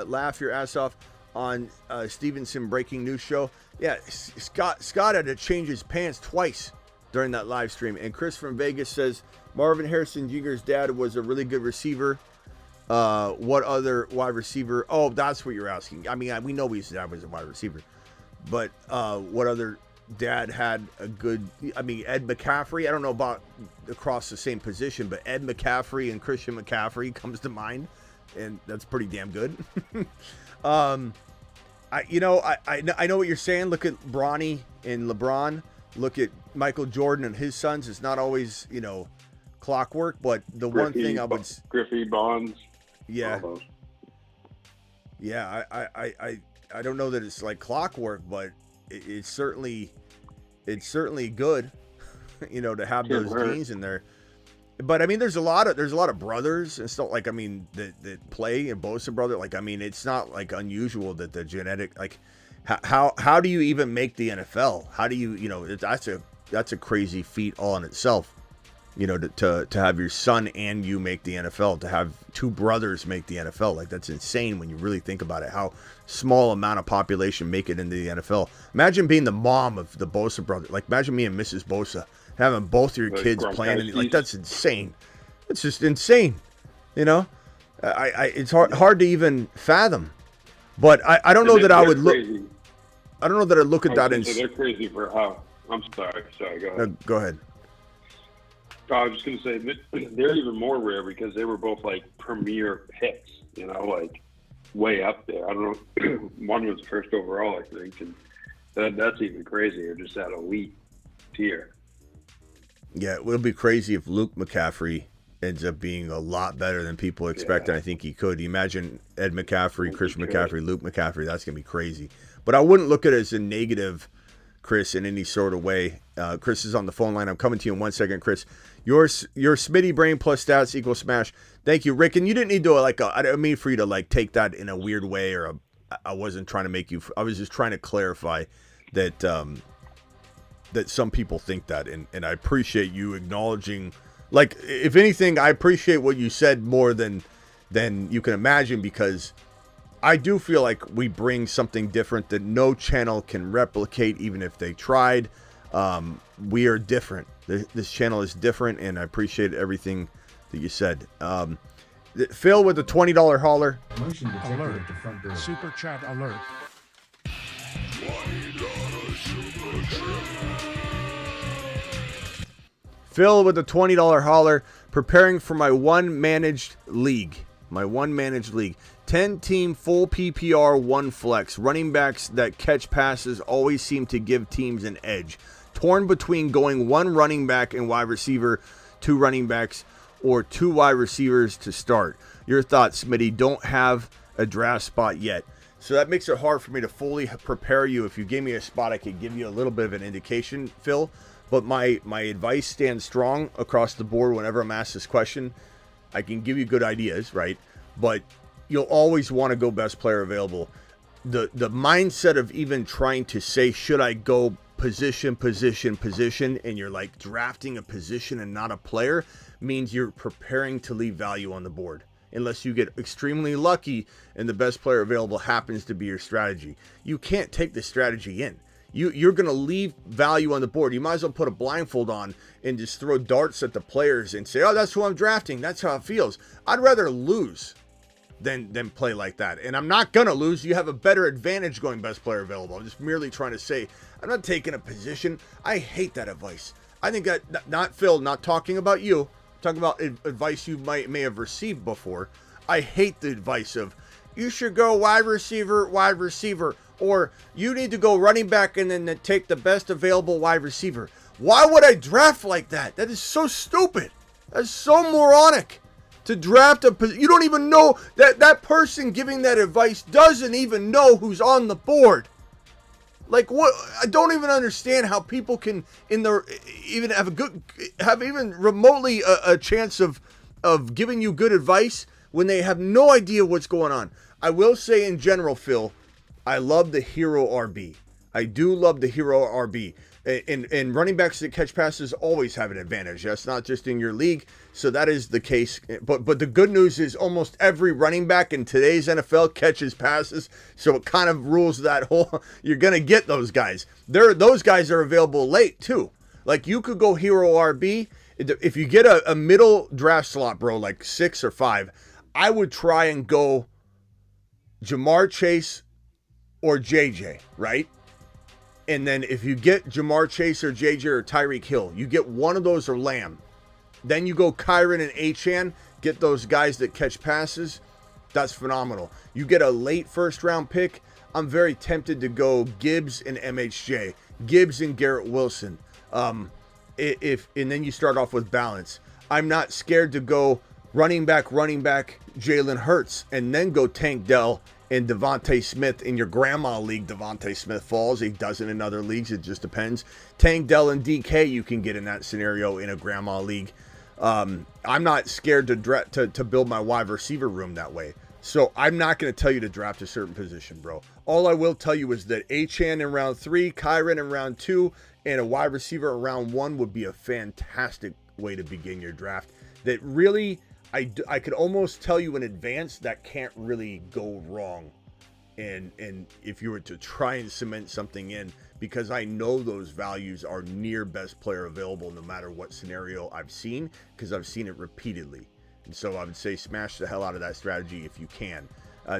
laugh your ass off on Stevenson breaking news show. Yeah, Scott had to change his pants twice during that live stream. And Chris from Vegas says Marvin Harrison Jr.'s dad was a really good receiver. What other wide receiver? Oh, that's what you're asking. I mean, we know his dad was a wide receiver, but what other dad had a good, Ed McCaffrey, I don't know about across the same position, but Ed McCaffrey and Christian McCaffrey comes to mind, and that's pretty damn good. I know what you're saying. Look at Bronny and LeBron. Look at Michael Jordan and his sons. It's not always, clockwork, but the one thing I would... Griffey, Bonds. Yeah. Yeah, I don't know that it's like clockwork, but it's certainly good, to have those genes in there. But there's a lot of brothers and stuff that play and Bosa brother. It's not like unusual that the genetic, how do you even make the NFL? How do you, that's a crazy feat all in itself. To have your son and you make the NFL, to have two brothers make the NFL, that's insane when you really think about it. How small amount of population make it into the NFL. Imagine being the mom of the Bosa brother. Imagine me and Mrs. Bosa having both of your kids playing. That's insane. It's just insane. It's hard to even fathom. But I don't know that I would look. I don't know that I look at that. They're crazy for how. I'm sorry. Go ahead. Go ahead. I was just going to say they're even more rare because they were both premier picks, way up there. I don't know. One was first overall, I think, and that's even crazier, just that elite tier. Yeah, it will be crazy if Luke McCaffrey ends up being a lot better than people expect, and I think he could. You imagine Ed McCaffrey, Christian McCaffrey, Luke McCaffrey. That's going to be crazy. But I wouldn't look at it as a negative, Chris, in any sort of way. Chris is on the phone line. I'm coming to you in 1 second, Chris. Your Smitty brain plus stats equals smash. Thank you, Rick. And you didn't need to I didn't mean for you to take that in a weird way, or I wasn't trying to make you. I was just trying to clarify that that some people think that, and I appreciate you acknowledging. If anything, I appreciate what you said more than you can imagine, because I do feel like we bring something different that no channel can replicate, even if they tried. We are different. This channel is different, and I appreciate everything that you said. Phil with the $20 hauler. Alert. Super chat alert. Phil with the $20 hauler. Preparing for my one managed league. 10-team full PPR, one flex. Running backs that catch passes always seem to give teams an edge. Torn between going one running back and wide receiver, two running backs, or two wide receivers to start. Your thoughts, Smitty? Don't have a draft spot yet. So that makes it hard for me to fully prepare you. If you gave me a spot, I could give you a little bit of an indication, Phil. But my advice stands strong across the board whenever I'm asked this question. I can give you good ideas, right? But you'll always want to go best player available. The mindset of even trying to say, should I go position, and you're drafting a position and not a player, means you're preparing to leave value on the board. Unless you get extremely lucky and the best player available happens to be your strategy. You can't take the strategy in. You're going to leave value on the board. You might as well put a blindfold on and just throw darts at the players and say, oh, that's who I'm drafting. That's how it feels. I'd rather lose than play like that. And I'm not going to lose. You have a better advantage going best player available. I'm just merely trying to say, I'm not taking a position. I hate that advice. I think that, not Phil, not talking about you, I'm talking about advice you may have received before. I hate the advice of, you should go wide receiver, or you need to go running back and then take the best available wide receiver. Why would I draft like that? That is so stupid. That's so moronic. To draft you don't even know that person giving that advice doesn't even know who's on the board. What? I don't even understand how people can even have even remotely a chance of giving you good advice when they have no idea what's going on. I will say in general, Phil, I love the hero RB. I do love the hero RB. And running backs that catch passes always have an advantage. That's not just in your league. So that is the case. But the good news is almost every running back in today's NFL catches passes. So it kind of rules that whole, you're going to get those guys. Those guys are available late too. You could go hero RB. If you get a middle draft slot, bro, 6 or 5, I would try and go Jamar Chase or JJ, right? And then if you get Jamar Chase or JJ or Tyreek Hill, you get one of those or Lamb. Then you go Kyron and Achane, get those guys that catch passes. That's phenomenal. You get a late first-round pick. I'm very tempted to go Gibbs and MHJ, Gibbs and Garrett Wilson. And then you start off with balance. I'm not scared to go running back, Jalen Hurts, and then go Tank Dell and Devontae Smith. In your grandma league, Devontae Smith falls. He doesn't in other leagues. It just depends. Tank Dell and DK you can get in that scenario in a grandma league. I'm not scared to build my wide receiver room that way. So I'm not going to tell you to draft a certain position, bro. All I will tell you is that Achane in round 3, Kyron in round 2, and a wide receiver in round 1 would be a fantastic way to begin your draft. That really, I could almost tell you in advance that can't really go wrong. And if you were to try and cement something in, because I know those values are near best player available no matter what scenario I've seen, because I've seen it repeatedly. And so I would say smash the hell out of that strategy if you can.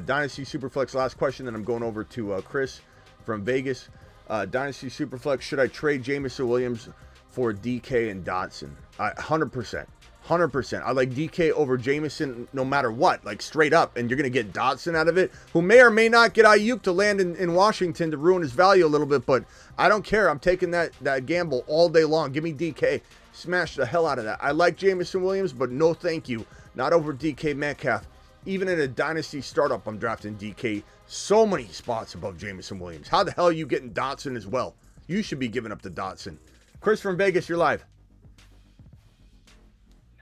Dynasty Superflex, last question, then I'm going over to Chris from Vegas. Dynasty Superflex, should I trade Jameson Williams for DK and Dotson? 100%. 100%. I like DK over Jameson no matter what, like straight up. And you're going to get Dotson out of it, who may or may not get Ayuk to land in Washington to ruin his value a little bit. But I don't care. I'm taking that gamble all day long. Give me DK. Smash the hell out of that. I like Jameson Williams, but no thank you. Not over DK Metcalf. Even in a Dynasty startup, I'm drafting DK so many spots above Jameson Williams. How the hell are you getting Dotson as well? You should be giving up to Dotson. Chris from Vegas, you're live.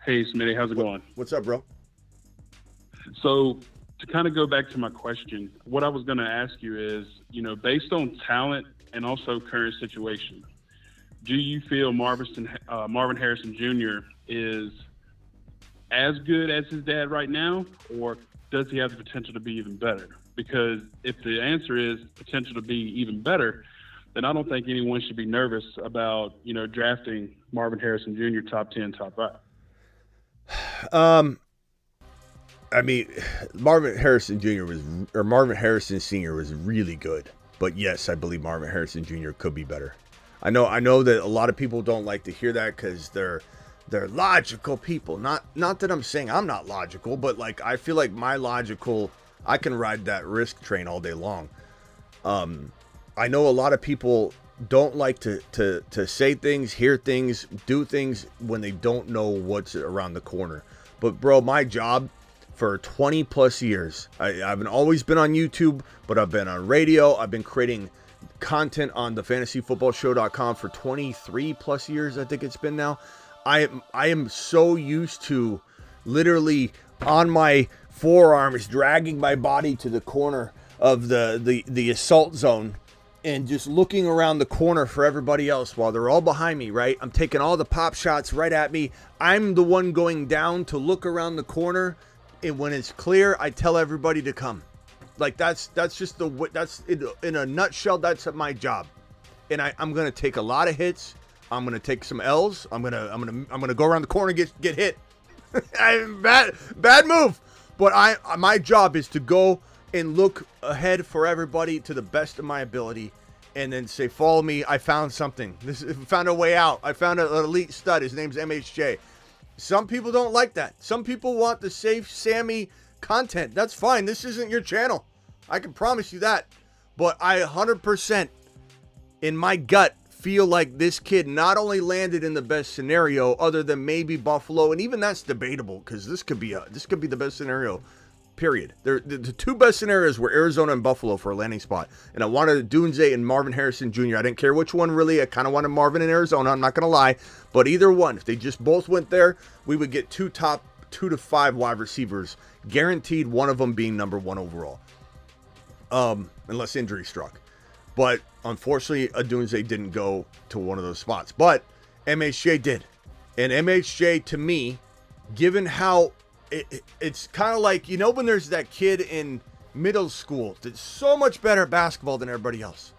Hey, Smitty, how's it going? What's up, bro? So to kind of go back to my question, what I was going to ask you is, based on talent and also current situation, do you feel Marvin Harrison Jr. is as good as his dad right now, or does he have the potential to be even better? Because if the answer is potential to be even better, then I don't think anyone should be nervous about, drafting Marvin Harrison Jr. top 10, top 5. Marvin Harrison Sr. was really good, but yes, I believe Marvin Harrison Jr. could be better. I know that a lot of people don't like to hear that because they're logical people. Not that I'm saying I'm not logical, but like I feel like I can ride that risk train all day long. I know a lot of people don't like to say things, hear things, do things when they don't know what's around the corner. But bro, my job for 20 plus years, I've always been on YouTube, but I've been on radio. I've been creating content on the fantasyfootballshow.com for 23 plus years. I think it's been now. I am so used to literally on my forearms dragging my body to the corner of the assault zone and just looking around the corner for everybody else while they're all behind me, right? I'm taking all the pop shots right at me. I'm the one going down to look around the corner, and when it's clear, I tell everybody to come. Like that's just that's in a nutshell. That's my job, and I'm gonna take a lot of hits. I'm gonna take some L's. I'm gonna go around the corner and get hit. bad move, but my job is to go and look ahead for everybody to the best of my ability, and then say, follow me. I found something. Found a way out. I found an elite stud. His name's MHJ. Some people don't like that. Some people want the safe Sammy content. That's fine. This isn't your channel. I can promise you that. But I 100% in my gut feel like this kid not only landed in the best scenario other than maybe Buffalo, and even that's debatable because this could be the best scenario. Period. The two best scenarios were Arizona and Buffalo for a landing spot. And I wanted Dunze and Marvin Harrison Jr. I didn't care which one really. I kind of wanted Marvin in Arizona. I'm not going to lie. But either one, if they just both went there, we would get 2 to 5 wide receivers. Guaranteed one of them being number 1 overall. Unless injury struck. But unfortunately, Dunze didn't go to one of those spots. But MHJ did. And MHJ, to me, given how it's kind of like, when there's that kid in middle school that's so much better at basketball than everybody else.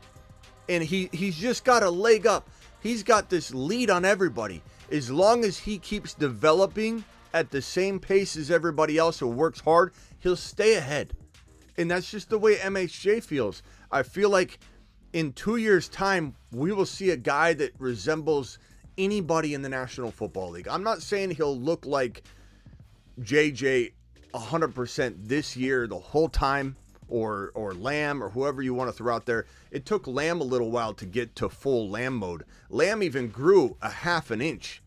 And he's just got a leg up. He's got this lead on everybody. As long as he keeps developing at the same pace as everybody else who works hard, he'll stay ahead. And that's just the way MHJ feels. I feel like in 2 years' time, we will see a guy that resembles anybody in the National Football League. I'm not saying he'll look like JJ 100% this year the whole time, or Lamb, or whoever you want to throw out there. It took Lamb a little while to get to full Lamb mode. Lamb even grew a half an inch.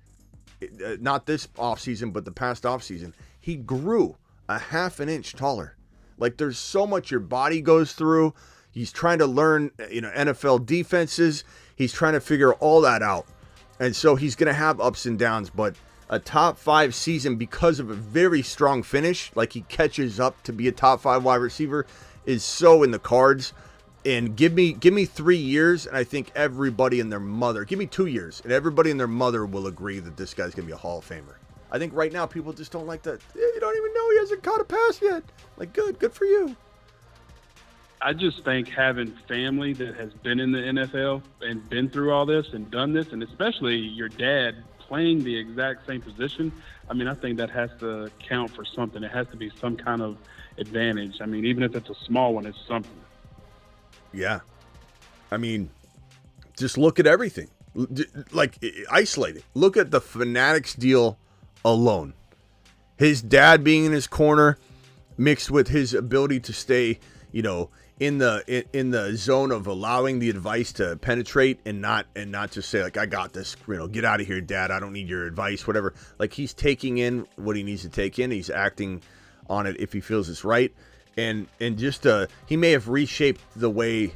Not this offseason, but the past offseason. He grew a half an inch taller. Like, there's so much your body goes through. He's trying to learn, NFL defenses. He's trying to figure all that out. And so he's going to have ups and downs, but a top 5 season because of a very strong finish, like he catches up to be a top 5 wide receiver, is so in the cards. And give me 3 years, and I think everybody and their mother, give me 2 years, and everybody and their mother will agree that this guy's going to be a Hall of Famer. I think right now people just don't like that. You don't even know he hasn't caught a pass yet. Like, good for you. I just think having family that has been in the NFL and been through all this and done this, and especially your dad playing the exact same position, I mean, I think that has to count for something. It has to be some kind of advantage. I mean, even if it's a small one, it's something. Yeah. I mean, just look at everything. Like, isolate it. Look at the Fanatics deal alone. His dad being in his corner, mixed with his ability to stay, in the zone of allowing the advice to penetrate and not just say, like, I got this, get out of here, Dad. I don't need your advice, whatever. Like, he's taking in what he needs to take in. He's acting on it if he feels it's right. And just he may have reshaped the way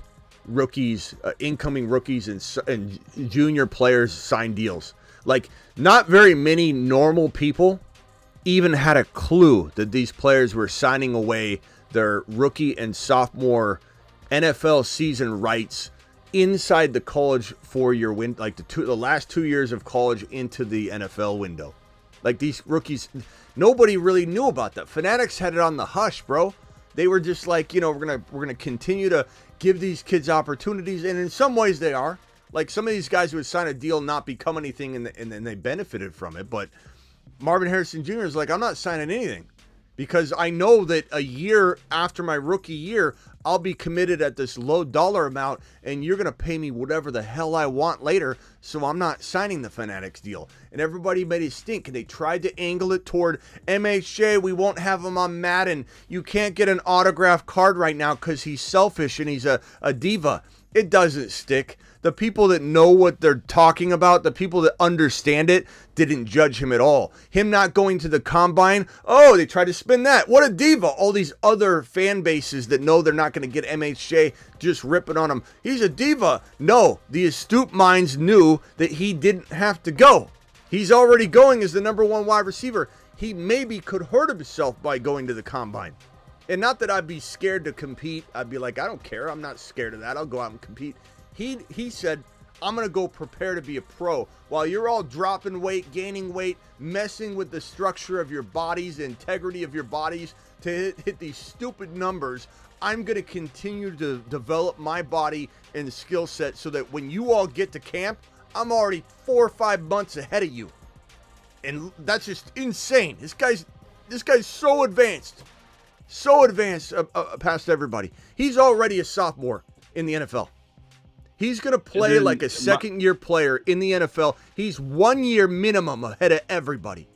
rookies, incoming rookies and junior players sign deals. Like, not very many normal people even had a clue that these players were signing away their rookie and sophomore NFL season rights inside the college 4-year window, like the last 2 years of college into the NFL window. Like, these rookies, nobody really knew about that. Fanatics had it on the hush, bro. They were just like, we're gonna continue to give these kids opportunities, and in some ways they are. Like, some of these guys would sign a deal, not become anything, and then they benefited from it. But Marvin Harrison Jr. is like, I'm not signing anything, because I know that a year after my rookie year, I'll be committed at this low dollar amount, and you're going to pay me whatever the hell I want later, so I'm not signing the Fanatics deal. And everybody made it stink, and they tried to angle it toward MHJ. We won't have him on Madden. You can't get an autograph card right now because he's selfish and he's a diva. It doesn't stick. The people that know what they're talking about, the people that understand it, didn't judge him at all. Him not going to the combine, oh, they tried to spin that. What a diva. All these other fan bases that know they're not going to get MHJ just ripping on him. He's a diva. No, the astute minds knew that he didn't have to go. He's already going as the number 1 wide receiver. He maybe could hurt himself by going to the combine. And not that I'd be scared to compete. I'd be like, I don't care. I'm not scared of that. I'll go out and compete. He said, I'm going to go prepare to be a pro. While you're all dropping weight, gaining weight, messing with the structure of your bodies, the integrity of your bodies to hit these stupid numbers, I'm going to continue to develop my body and skill set so that when you all get to camp, I'm already 4 or 5 months ahead of you. And that's just insane. This guy's so advanced. So advanced past everybody. He's already a sophomore in the NFL. He's going to play like a second-year player in the NFL. He's 1 year minimum ahead of everybody.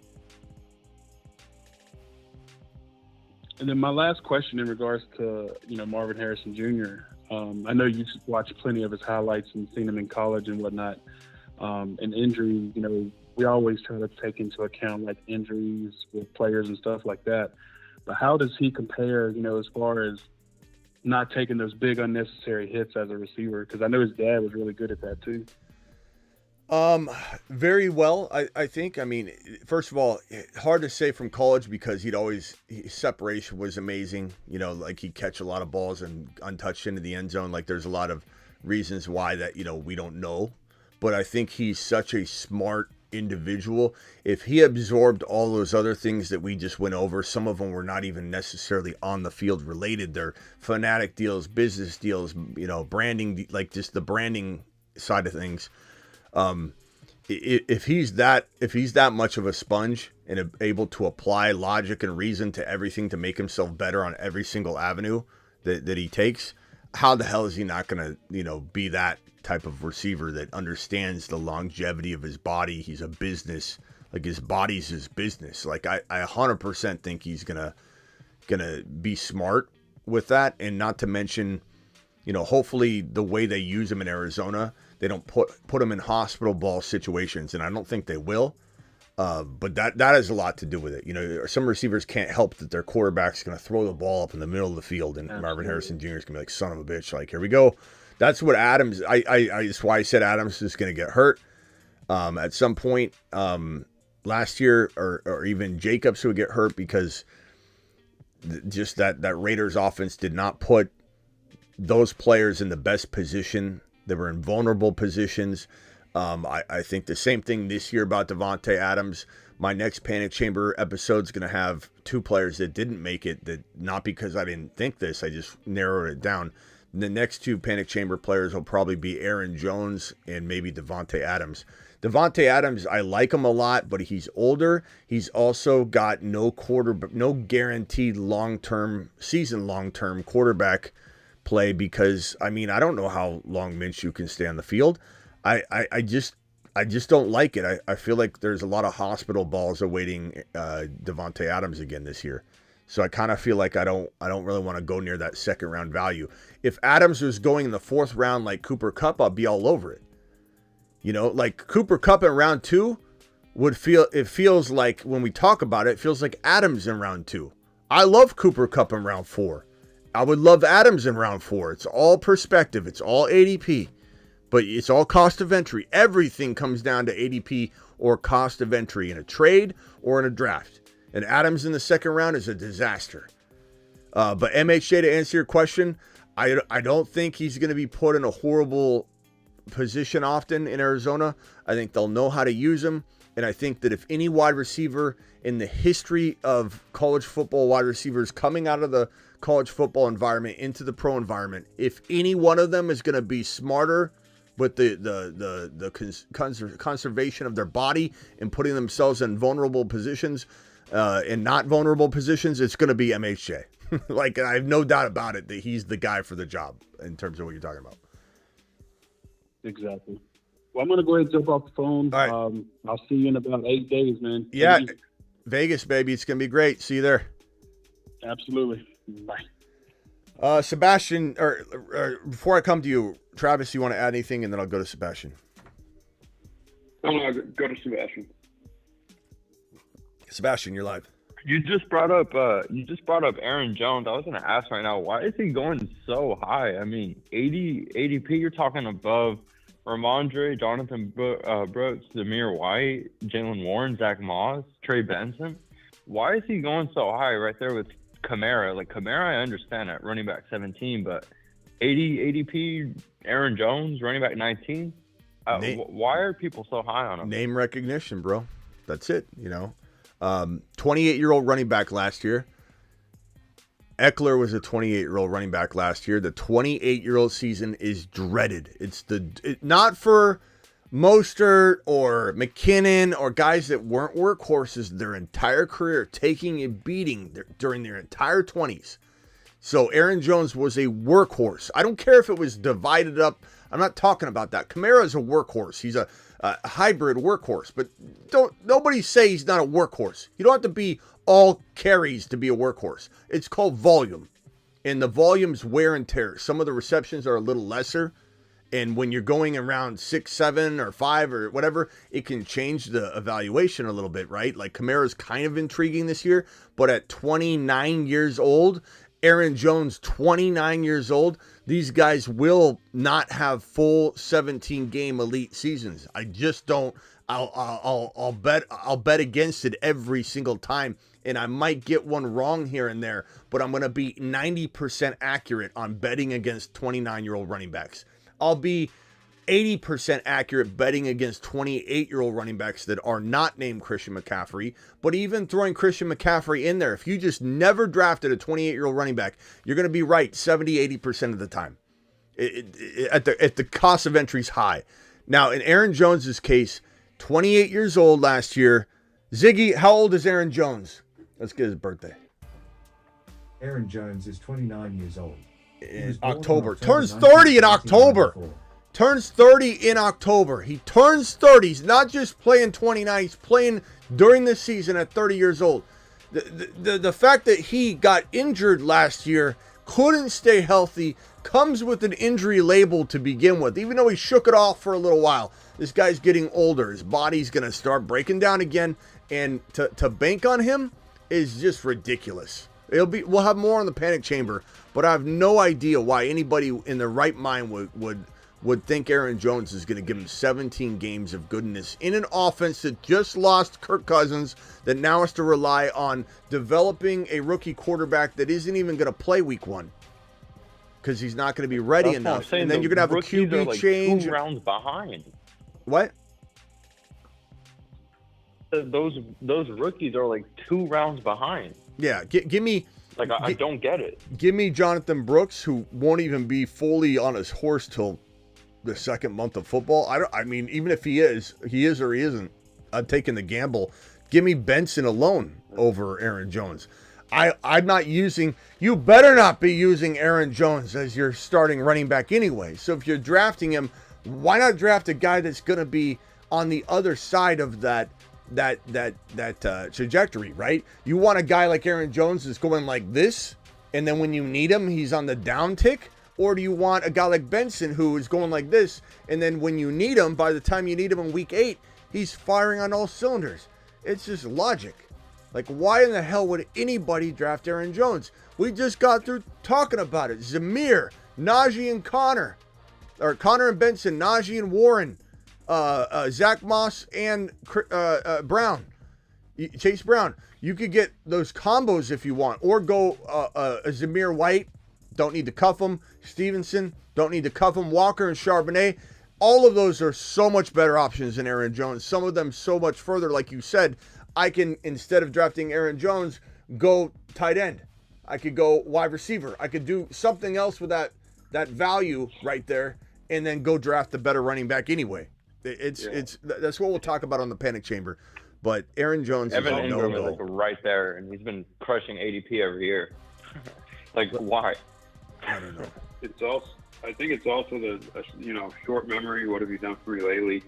And then my last question in regards to, Marvin Harrison Jr. I know you've watched plenty of his highlights and seen him in college and whatnot. And injury, we always try to take into account like injuries with players and stuff like that. But how does he compare, as far as not taking those big unnecessary hits as a receiver? Because I know his dad was really good at that too. Very well, I think. I mean, first of all, hard to say from college because his separation was amazing. Like he'd catch a lot of balls and untouched into the end zone. Like there's a lot of reasons why that, we don't know. But I think he's such a smart individual. If he absorbed all those other things that we just went over, some of them were not even necessarily on the field related. They're fanatic deals, business deals, branding, like just the branding side of things. If he's that much of a sponge and able to apply logic and reason to everything to make himself better on every single avenue that he takes, how the hell is he not going to, be that type of receiver that understands the longevity of his body? He's a business. Like, his body's his business. Like, I 100% think he's gonna be smart with that, and not to mention, hopefully the way they use him in Arizona, they don't put him in hospital ball situations, and I don't think they will. But that has a lot to do with it. Some receivers can't help that their quarterback's going to throw the ball up in the middle of the field, and Marvin Harrison Jr. is going to be like, son of a bitch, like, here we go. That's what Adams, that's why I said Adams is going to get hurt at some point last year, or even Jacobs would get hurt, because just that Raiders offense did not put those players in the best position. They were in vulnerable positions. I think the same thing this year about Davante Adams. My next Panic Chamber episode is going to have two players that didn't make it, that not because I didn't think this, I just narrowed it down. The next two Panic Chamber players will probably be Aaron Jones and maybe Davante Adams. Davante Adams, I like him a lot, but he's older. He's also got no guaranteed season long-term quarterback play, because, I don't know how long Minshew can stay on the field. I just don't like it. I feel like there's a lot of hospital balls awaiting Davante Adams again this year. So I kind of feel like I don't really want to go near that second round value. If Adams was going in the fourth round like Cooper Kupp, I'll be all over it. Like Cooper Kupp in round 2 feels like, when we talk about it, it feels like Adams in round 2. I love Cooper Kupp in round 4. I would love Adams in round 4. It's all perspective. It's all ADP. But it's all cost of entry. Everything comes down to ADP or cost of entry in a trade or in a draft. And Adams in the second round is a disaster. But MHJ, to answer your question, I don't think he's going to be put in a horrible position often in Arizona. I think they'll know how to use him. And I think that if any wide receiver in the history of college football wide receivers coming out of the college football environment into the pro environment, if any one of them is going to be smarter with the conservation of their body and putting themselves in vulnerable positions and not vulnerable positions, it's going to be MHJ. Like, I have no doubt about it that he's the guy for the job in terms of what you're talking about. Exactly. Well, I'm going to go ahead and jump off the phone. All right. I'll see you in about 8 days, man. Yeah, Vegas, baby. It's going to be great. See you there. Absolutely. Bye. Sebastian, or before I come to you, Travis, you want to add anything, and then I'll go to Sebastian. No, go to Sebastian. Sebastian, you're live. You just brought up Aaron Jones. I was going to ask right now, why is he going so high? 80 ADP. You're talking above Ramondre, Jonathan Brooks, Jahmyr White, Jalen Warren, Zach Moss, Trey Benson. Why is he going so high right there with Kamara? Like, Kamara, I understand at running back 17, but 80 ADP, Aaron Jones, running back 19. Why are people so high on him? Name recognition, bro. That's it. 28-year-old running back last year. Eckler was a 28-year-old running back last year. The 28-year-old season is dreaded. It's not for Mostert or McKinnon or guys that weren't workhorses their entire career, taking a beating during their entire 20s. So Aaron Jones was a workhorse. I don't care if it was divided up. I'm not talking about that. Kamara is a workhorse. He's a hybrid workhorse. But nobody say he's not a workhorse. You don't have to be all carries to be a workhorse. It's called volume. And the volume's wear and tear. Some of the receptions are a little lesser. And when you're going around 6, 7, or 5 or whatever, it can change the evaluation a little bit, right? Like, Kamara's kind of intriguing this year. But at 29 years old, Aaron Jones, 29 years old, these guys will not have full 17-game elite seasons. I just don't. I'll bet against it every single time, and I might get one wrong here and there, but I'm going to be 90% accurate on betting against 29-year-old running backs. I'll be 80% accurate betting against 28-year-old running backs that are not named Christian McCaffrey. But even throwing Christian McCaffrey in there, if you just never drafted a 28-year-old running back, you're going to be right 70, 80% of the time. At the cost of entry is high. Now, in Aaron Jones's case, 28 years old last year. Ziggy, how old is Aaron Jones? Let's get his birthday. Aaron Jones is 29 years old. in October. Turns 30 in October. Turns 30 in October. He turns 30. He's not just playing 29. He's playing during the season at 30 years old. The fact that he got injured last year, couldn't stay healthy, comes with an injury label to begin with. Even though he shook it off for a little while, this guy's getting older. His body's going to start breaking down again. And to bank on him is just ridiculous. We'll have more on the panic chamber, but I have no idea why anybody in their right mind would think Aaron Jones is going to give him 17 games of goodness in an offense that just lost Kirk Cousins, that now has to rely on developing a rookie quarterback that isn't even going to play week 1 because he's not going to be ready enough. And then you're going to have a QB change. 2 rounds behind. What? Those rookies are like 2 rounds behind. Yeah, give me. Like I don't get it. Give me Jonathan Brooks, who won't even be fully on his horse till the second month of football. I mean, even if he is or he isn't, I'm taking the gamble. Give me Benson alone over Aaron Jones. I'm not using. You better not be using Aaron Jones as your starting running back anyway. So if you're drafting him, why not draft a guy that's going to be on the other side of that trajectory, right? You want a guy like Aaron Jones that's going like this, and then when you need him, he's on the down tick? Or do you want a guy like Benson who is going like this, and then when you need him, by the time you need him in week 8, he's firing on all cylinders? It's just logic. Like, why in the hell would anybody draft Aaron Jones? We just got through talking about it. Jahmyr, Najee and Connor, or Connor and Benson, Najee and Warren, Zach Moss and Brown, Chase Brown. You could get those combos if you want, or go Zamir White. Don't need to cuff him. Stevenson, don't need to cuff him. Walker and Charbonnet. All of those are so much better options than Aaron Jones. Some of them so much further. Like you said, I can, instead of drafting Aaron Jones, go tight end. I could go wide receiver. I could do something else with that value right there, and then go draft the better running back anyway. That's what we'll talk about on the panic chamber. But Aaron Jones Evan is a Ingram no-go. is like right there, and he's been crushing ADP every year. Like, why? I don't know. I think it's also the short memory. What have you done for me lately?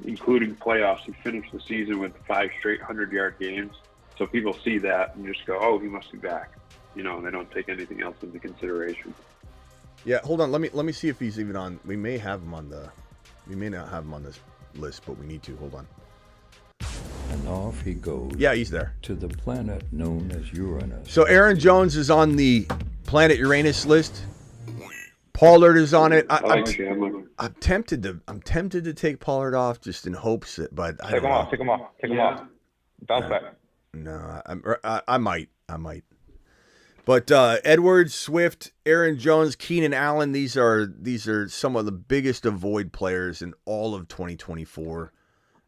Including playoffs. He finished the season with 5 straight 100-yard games. So people see that and just go, "Oh, he must be back." And they don't take anything else into consideration. Yeah, hold on. Let me see if he's even on. We may have him on we may not have him on this list, but we need to. Hold on. And off he goes. Yeah, he's there. To the planet known as Uranus. So Aaron Jones is on the planet Uranus list. Pollard is on it. I'm tempted to take Pollard off just in hopes that, but I don't know. Take him off. Bounce back. No, I might. But Edwards, Swift, Aaron Jones, Keenan Allen, these are some of the biggest avoid players in all of 2024.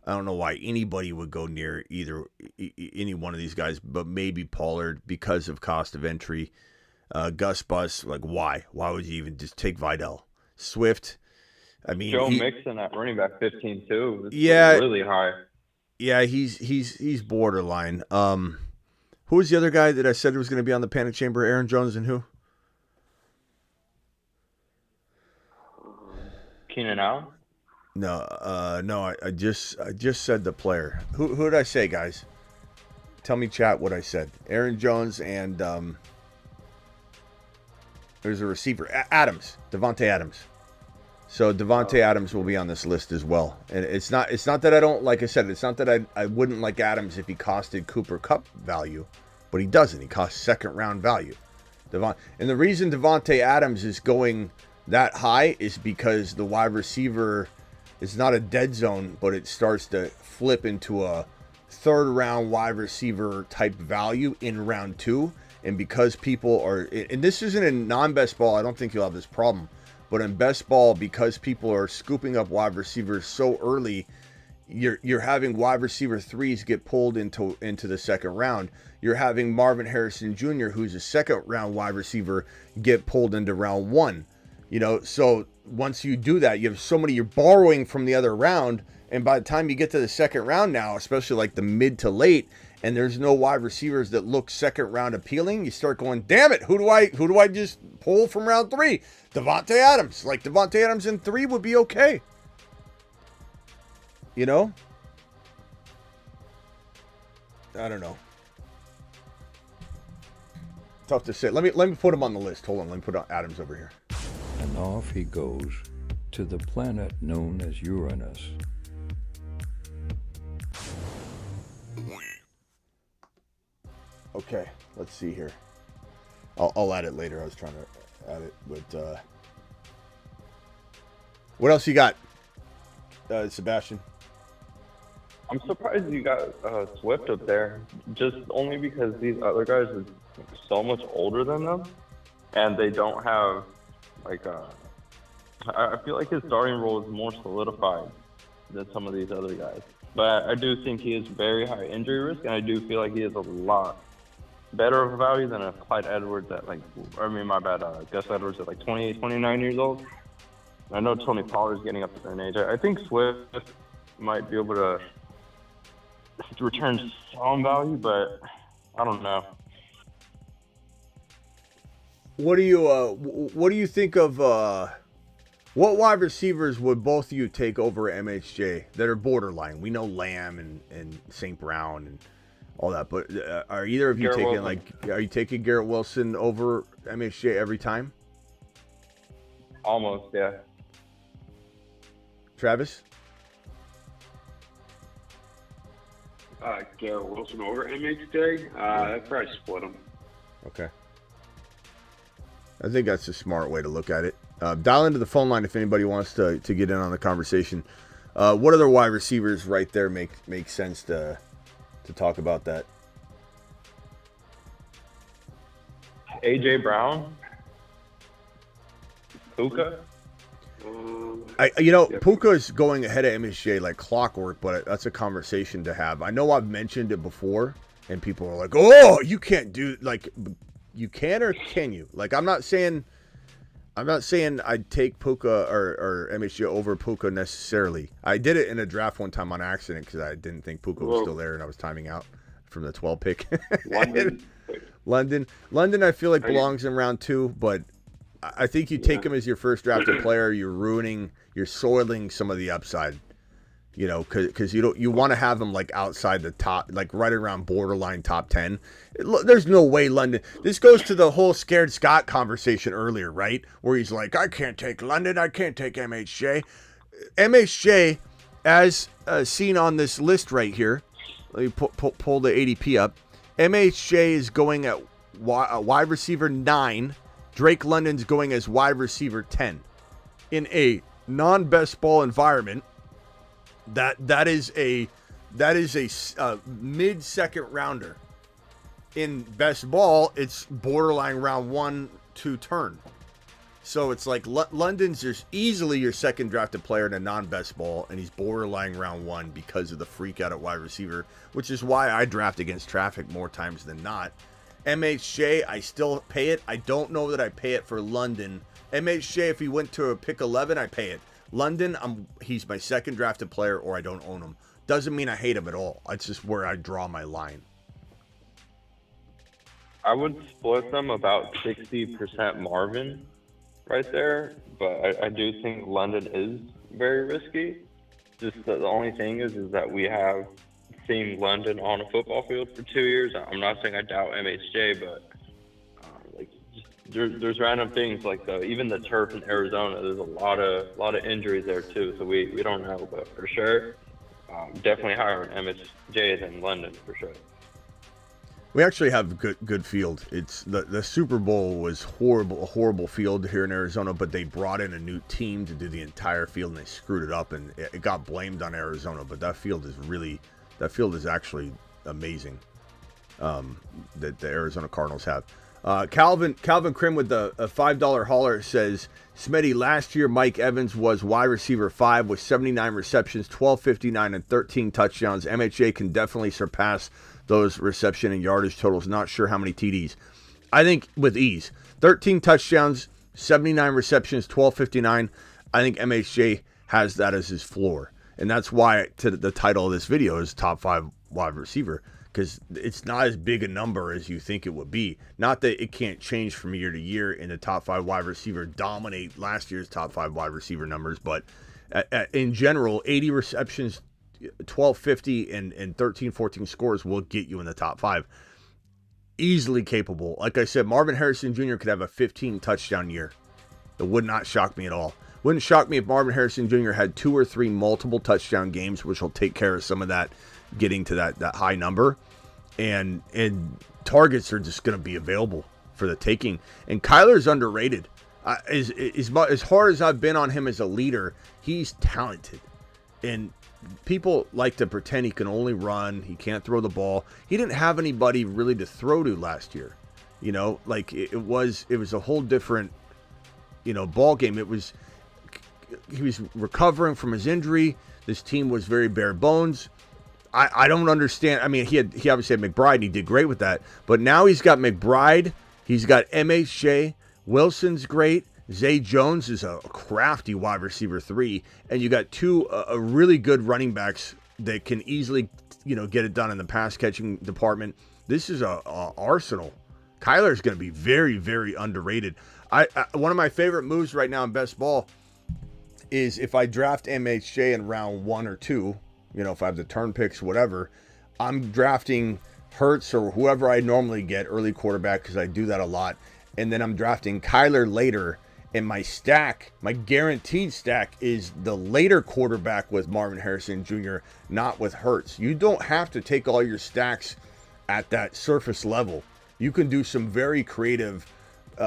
I don't know why anybody would go near any one of these guys, but maybe Pollard because of cost of entry. Gus Bus, like why? Why would you even just take Vidal? Swift, I mean, Joe Mixon at running back 15 too. Yeah, really high. Yeah, he's borderline. Who was the other guy that I said was going to be on the panic chamber? Aaron Jones and who? Keenan Allen? No. I just said the player. Who did I say, guys? Tell me, chat, what I said. Aaron Jones and there's a receiver, Adams, Devontae Adams. So Devontae Adams will be on this list as well. And it's not that I don't, like I said, it's not that I wouldn't like Adams if he costed Cooper Kupp value, but he doesn't. He costs second round value. And the reason Devontae Adams is going that high is because the wide receiver is not a dead zone, but it starts to flip into a third round wide receiver type value in round 2. And because people are, and this isn't in non-best ball, I don't think you'll have this problem. But in best ball, because people are scooping up wide receivers so early, you're having wide receiver 3s get pulled into the second round. You're having Marvin Harrison Jr., who's a second round wide receiver, get pulled into round 1. So once you do that, you have so many, you're borrowing from the other round. And by the time you get to the second round now, especially like the mid to late, and there's no wide receivers that look second round appealing, you start going, damn it, who do I just pull from round 3? Devontae Adams. Like, Devontae Adams in 3 would be okay. You know? I don't know. Tough to say. Let me put him on the list. Hold on, let me put Adams over here. And off he goes to the planet known as Uranus. Okay, let's see here. I'll add it later. I was trying to add it, but what else you got, Sebastian? I'm surprised you got Swift up there, just only because these other guys are so much older than them, and they don't have, like, I feel like his starting role is more solidified than some of these other guys. But I do think he is very high injury risk, and I do feel like he is a lot better of a value than a Clyde Edwards at, like, Gus Edwards at, like, 28, 29 years old. I know Tony Pollard's getting up to that age. I think Swift might be able to return some value, but I don't know. What do you think of what wide receivers would both of you take over MHJ that are borderline? We know Lamb and St. Brown and all that, but are either of you Garrett taking Wilson. are you taking Garrett Wilson over MHJ every time? Almost, yeah. Travis? Garrett Wilson over MHJ. I'd probably split them. Okay. I think that's a smart way to look at it. Dial into the phone line if anybody wants to get in on the conversation. What other wide receivers right there make sense to talk about that? A.J. Brown? Puka? Puka is going ahead of MSJ like clockwork, but that's a conversation to have. I know I've mentioned it before, and people are like, "Oh, you can't do like, you can or can you?" Like, I'm not saying I'd take Puka or MSJ over Puka necessarily. I did it in a draft one time on accident because I didn't think Puka was still there, and I was timing out from the 12 pick. London, I feel like belongs in round 2, but I think you take him as your first drafted player, you're soiling some of the upside, because you want to have him like outside the top, like right around borderline top 10. There's no way London. This goes to the whole Scared Scott conversation earlier, right? Where he's like, I can't take London, I can't take MHJ. MHJ, as seen on this list right here, let me pull the ADP up. MHJ is going at wide receiver 9. Drake London's going as wide receiver 10 in a non-best ball environment. That is a mid-second rounder. In best ball, it's borderline round 1-2 turn. So it's like London's just easily your second drafted player in a non-best ball, and he's borderline round 1 because of the freak out at wide receiver, which is why I draft against traffic more times than not. MHJ, I still pay it. I don't know that I pay it for London. MHJ, if he went to a pick 11, I pay it. London, he's my second drafted player, or I don't own him. Doesn't mean I hate him at all. It's just where I draw my line. I would split them about 60% Marvin right there, but I do think London is very risky. Just the only thing is that we have seen London on a football field for 2 years. I'm not saying I doubt MHJ, but there's random things like even the turf in Arizona. There's a lot of injuries there too, so we don't know, but for sure, definitely higher on MHJ than London for sure. We actually have good field. It's the Super Bowl was a horrible field here in Arizona, but they brought in a new team to do the entire field and they screwed it up, and it got blamed on Arizona. But that field is actually amazing. That the Arizona Cardinals have. Calvin Krim with a $5 hauler says, Smitty, last year Mike Evans was wide receiver 5 with 79 receptions, 1259 and 13 touchdowns. MHJ can definitely surpass those reception and yardage totals. Not sure how many TDs. I think with ease. 13 touchdowns, 79 receptions, 1259. I think MHJ has that as his floor. And that's why the title of this video is Top 5 Wide Receiver. because it's not as big a number as you think it would be. Not that it can't change from year to year and the top 5 wide receiver dominate last year's top 5 wide receiver numbers, but in general, 80 receptions, 1250 and 13, 14 scores will get you in the top 5. Easily capable. Like I said, Marvin Harrison Jr. could have a 15 touchdown year. It would not shock me at all. Wouldn't shock me if Marvin Harrison Jr. had 2 or 3 multiple touchdown games, which will take care of some of that, getting to that high number. And targets are just going to be available for the taking. And Kyler's underrated. As hard as I've been on him as a leader, he's talented. And people like to pretend he can only run, he can't throw the ball. He didn't have anybody really to throw to last year. You know, like it was a whole different, ball game. He was recovering from his injury. This team was very bare bones. I don't understand. I mean, he obviously had McBride, and he did great with that. But now he's got McBride. He's got MHJ. Wilson's great. Zay Jones is a crafty wide receiver 3. And you got 2 really good running backs that can easily, get it done in the pass catching department. This is a arsenal. Kyler's going to be very, very underrated. One of my favorite moves right now in best ball is if I draft MHJ in round 1 or 2, if I have the turn picks, whatever, I'm drafting Hurts or whoever I normally get, early quarterback, because I do that a lot. And then I'm drafting Kyler later. And my stack, my guaranteed stack, is the later quarterback with Marvin Harrison Jr., not with Hurts. You don't have to take all your stacks at that surface level. You can do some very creative 2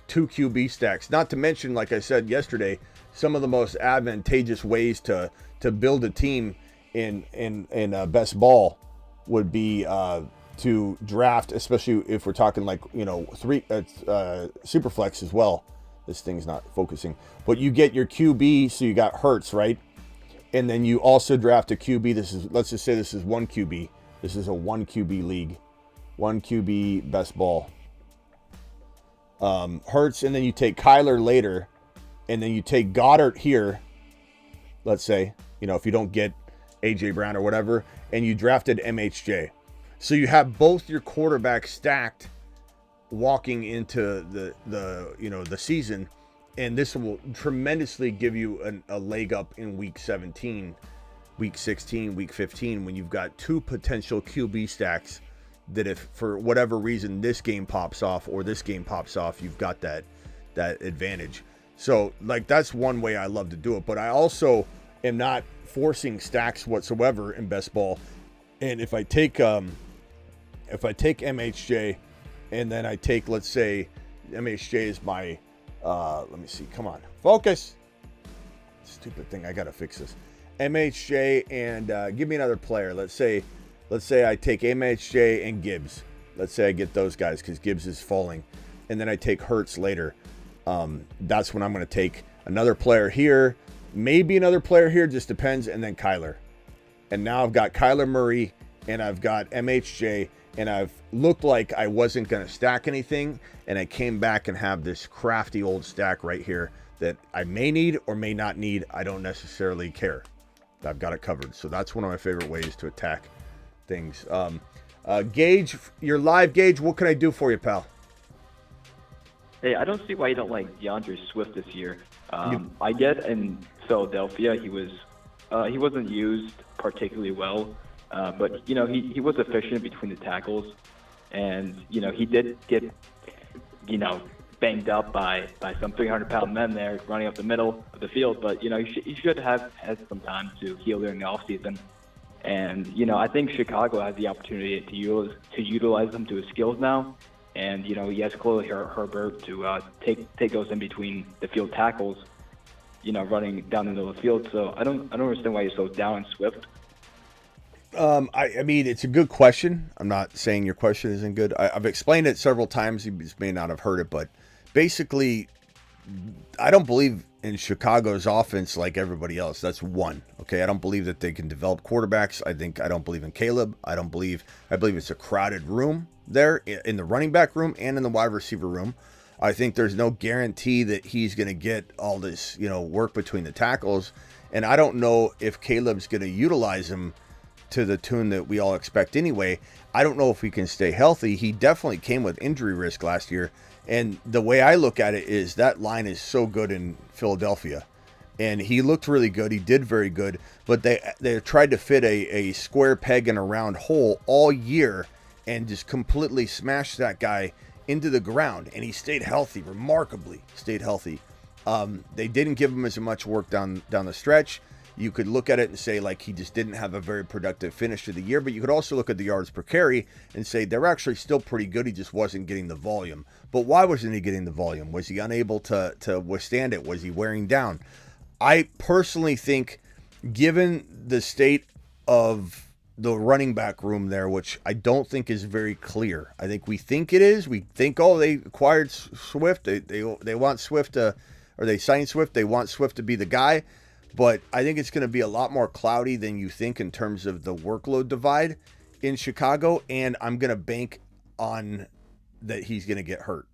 QB stacks. Not to mention, like I said yesterday, some of the most advantageous ways to build a team in best ball would be to draft, especially if we're talking like 3 super flex as well. This thing's not focusing, but you get your QB, so you got Hurts, right? And then you also draft a QB. Let's just say this is 1 QB. This is a 1 QB league, 1 QB best ball. Hurts, and then you take Kyler later, and then you take Goddard here. Let's say, if you don't get AJ Brown or whatever, and you drafted MHJ. So you have both your quarterbacks stacked walking into the season, and this will tremendously give you a leg up in week 17, week 16, week 15, when you've got 2 potential QB stacks that if for whatever reason this game pops off or this game pops off, you've got that advantage. So like that's one way I love to do it, but I also am not forcing stacks whatsoever in best ball. And if I take MHJ, and then I take, let's say, MHJ is my, let me see, come on, focus. Stupid thing, I gotta fix this. MHJ and give me another player. Let's say I take MHJ and Gibbs. Let's say I get those guys because Gibbs is falling, and then I take Hurts later. That's when I'm going to take another player here, maybe another player here, just depends, and then Kyler. And now I've got Kyler Murray, and I've got MHJ, and I've looked like I wasn't going to stack anything, and I came back and have this crafty old stack right here that I may need or may not need. I don't necessarily care. I've got it covered. So that's one of my favorite ways to attack things. Gage, your live Gage, what can I do for you, pal? Hey, I don't see why you don't like DeAndre Swift this year. I get in Philadelphia he wasn't used particularly well. But, he was efficient between the tackles, and, he did get, banged up by some 300-pound men there running up the middle of the field. But, he should have had some time to heal during the offseason. And, I think Chicago has the opportunity to utilize him to his skills now. And, he has Khalil Herbert to take those in between the field tackles, running down the middle of the field. So I don't understand why you're so down on Swift. I mean, it's a good question. I'm not saying your question isn't good. I've explained it several times. You may not have heard it, but basically, I don't believe in Chicago's offense like everybody else. That's one. Okay, I don't believe that they can develop quarterbacks. I don't believe in Caleb. I believe it's a crowded room there in the running back room and in the wide receiver room. I think there's no guarantee that he's going to get all this, work between the tackles. And I don't know if Caleb's going to utilize him to the tune that we all expect anyway. I don't know if he can stay healthy. He definitely came with injury risk last year. And the way I look at it is that line is so good in Philadelphia. And he looked really good. He did very good. But they tried to fit a square peg in a round hole all year and just completely smashed that guy into the ground. And he stayed healthy, remarkably stayed healthy. They didn't give him as much work down the stretch. You could look at it and say, like, he just didn't have a very productive finish to the year. But you could also look at the yards per carry and say they're actually still pretty good. He just wasn't getting the volume. But why wasn't he getting the volume? Was he unable to withstand it? Was he wearing down? I personally think, given the state of the running back room there, which I don't think is very clear. I think we think it is. We think, oh, they acquired Swift. They want Swift to, or they signed Swift. They want Swift to be the guy. But I think it's going to be a lot more cloudy than you think in terms of the workload divide in Chicago. And I'm going to bank on that he's going to get hurt.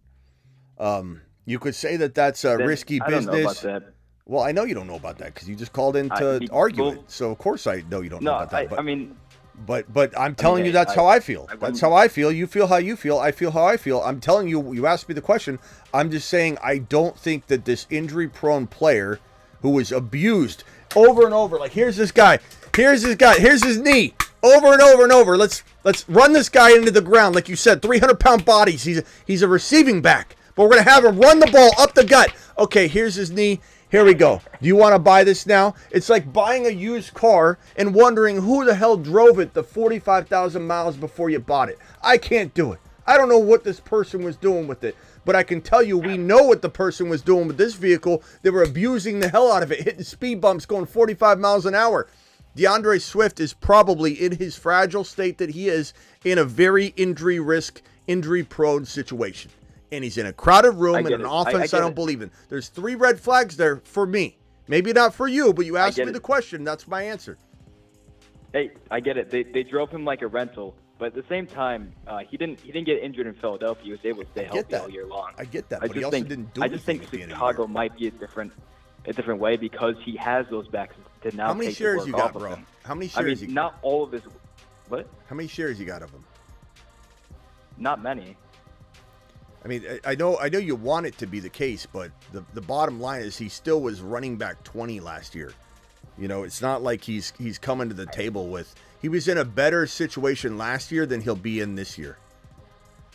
You could say that that's a risky business. I don't know about that. Well, I know you don't know about that because you just called in to argue it. So, of course, I know you don't know about that. But I'm telling you that's how I feel. That's how I feel. You feel how you feel. I feel how I feel. I'm telling you, you asked me the question. I'm just saying I don't think that this injury-prone player who was abused over and over. Like, here's this guy. Here's his guy. Here's his knee. Over and over and over. Let's run this guy into the ground. Like you said, 300-pound bodies. He's a receiving back. But we're going to have him run the ball up the gut. Okay, here's his knee. Here we go. Do you want to buy this now? It's like buying a used car and wondering who the hell drove it the 45,000 miles before you bought it. I can't do it. I don't know what this person was doing with it. But I can tell you, we know what the person was doing with this vehicle. They were abusing the hell out of it, hitting speed bumps, going 45 miles an hour. DeAndre Swift is probably, in his fragile state that he is, in a very injury-prone situation. And he's in a crowded room in an offense I don't believe in. There's 3 red flags there for me. Maybe not for you, but you asked me the question. That's my answer. Hey, I get it. They drove him like a rental. But at the same time, he didn't get injured in Philadelphia. He was able to stay healthy all year long. I get that, but he also didn't do anything. I just think Chicago might be a different way because he has those backs to now. How many shares you got, bro? How many shares? Not all of his. What? How many shares you got of him? Not many. I mean, I know you want it to be the case, but the bottom line is he still was running back 20 last year. You know, it's not like he's coming to the table with. He was in a better situation last year than he'll be in this year.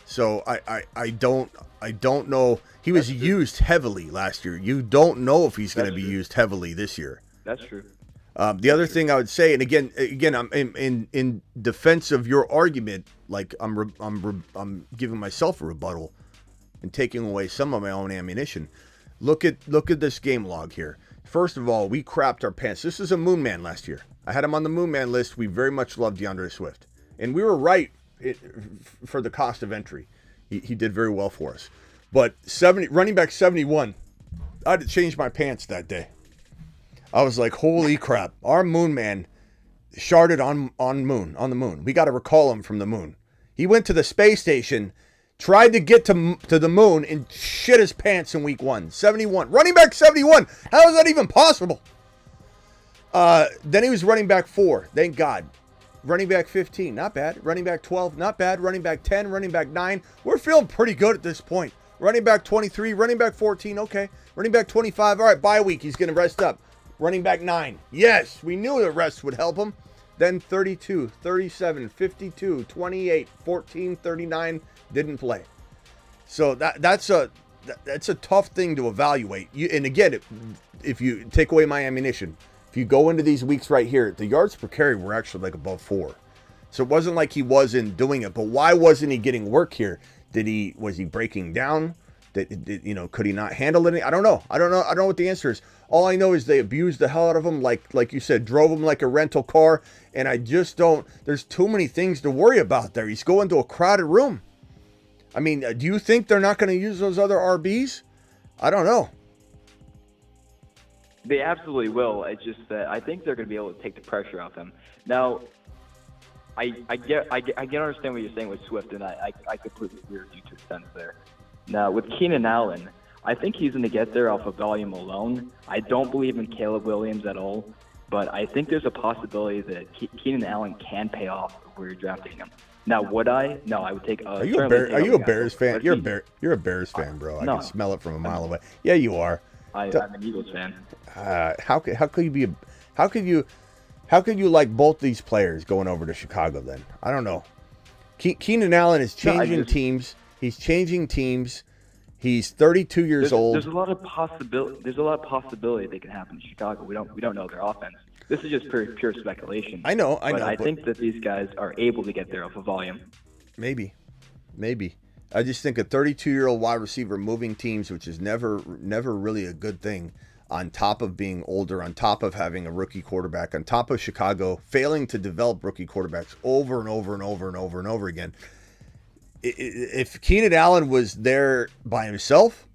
So I don't know. He was used heavily last year. You don't know if he's going to be used heavily this year. That's true. The other thing I would say, and again, I'm in defense of your argument, like I'm giving myself a rebuttal and taking away some of my own ammunition. Look at this game log here. First of all, we crapped our pants. This is a Moon Man last year. I had him on the Moon Man list. We very much loved DeAndre Swift. And we were right for the cost of entry. He did very well for us. But running back 71, I had to change my pants that day. I was like, holy crap. Our Moon Man sharded on the moon. We got to recall him from the moon. He went to the space station, tried to get to the moon, and shit his pants in week 1. 71. Running back 71. How is that even possible? Then he was running back 4. Thank God. Running back 15. Not bad. Running back 12. Not bad. Running back 10. Running back 9. We're feeling pretty good at this point. Running back 23. Running back 14. Okay. Running back 25. All right. Bye week. He's going to rest up. Running back 9. Yes. We knew the rest would help him. Then 32, 37, 52, 28, 14, 39. Didn't play. So that's a tough thing to evaluate. And again, if you take away my ammunition, if you go into these weeks right here, the yards per carry were actually like above 4. So it wasn't like he wasn't doing it. But why wasn't he getting work here? Was he breaking down? Could he not handle it? I don't know. I don't know what the answer is. All I know is they abused the hell out of him, like you said, drove him like a rental car. And I just don't. There's too many things to worry about there. He's going to a crowded room. I mean, do you think they're not going to use those other RBs? I don't know. They absolutely will. It's just that I think they're going to be able to take the pressure off him. Now, I can understand what you're saying with Swift, and I completely agree with you to a sense there. Now, with Keenan Allen, I think he's going to get there off of volume alone. I don't believe in Caleb Williams at all. But I think there's a possibility that Keenan Allen can pay off if we're drafting him. Now, would I? No, I would take. Are you a Bears fan? You're a Bears fan, bro. No. I can smell it from a mile away. Yeah, you are. I'm an Eagles fan. How could you be? How could you like both these players going over to Chicago? Then I don't know. Keenan Allen is changing teams. He's changing teams. He's 32 years old. There's a lot of possibility. There's a lot of possibility that can happen in Chicago. We don't know their offense. This is just pure speculation. I know. But I think that these guys are able to get there off of volume. Maybe. I just think a 32-year-old wide receiver moving teams, which is never really a good thing, on top of being older, on top of having a rookie quarterback, on top of Chicago failing to develop rookie quarterbacks over and over and over and over and over again. If Keenan Allen was there by himself,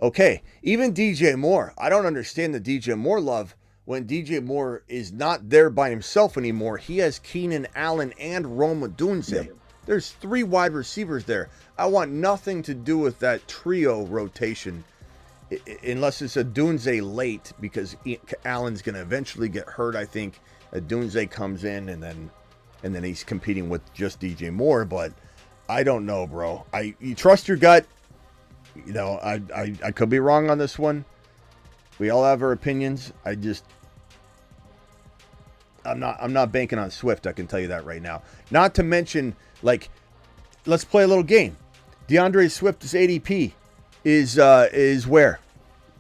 okay. Even DJ Moore, I don't understand the DJ Moore love when DJ Moore is not there by himself anymore. He has Keenan Allen and Rome Odunze. Yep. There's 3 wide receivers there. I want nothing to do with that trio rotation unless it's Odunze late, because Allen's going to eventually get hurt. I think Odunze comes in and then he's competing with just DJ Moore, but I don't know, bro. You trust your gut. You know, I could be wrong on this one. We all have our opinions. I'm not banking on Swift. I can tell you that right now. Not to mention, like, let's play a little game. DeAndre Swift's ADP is where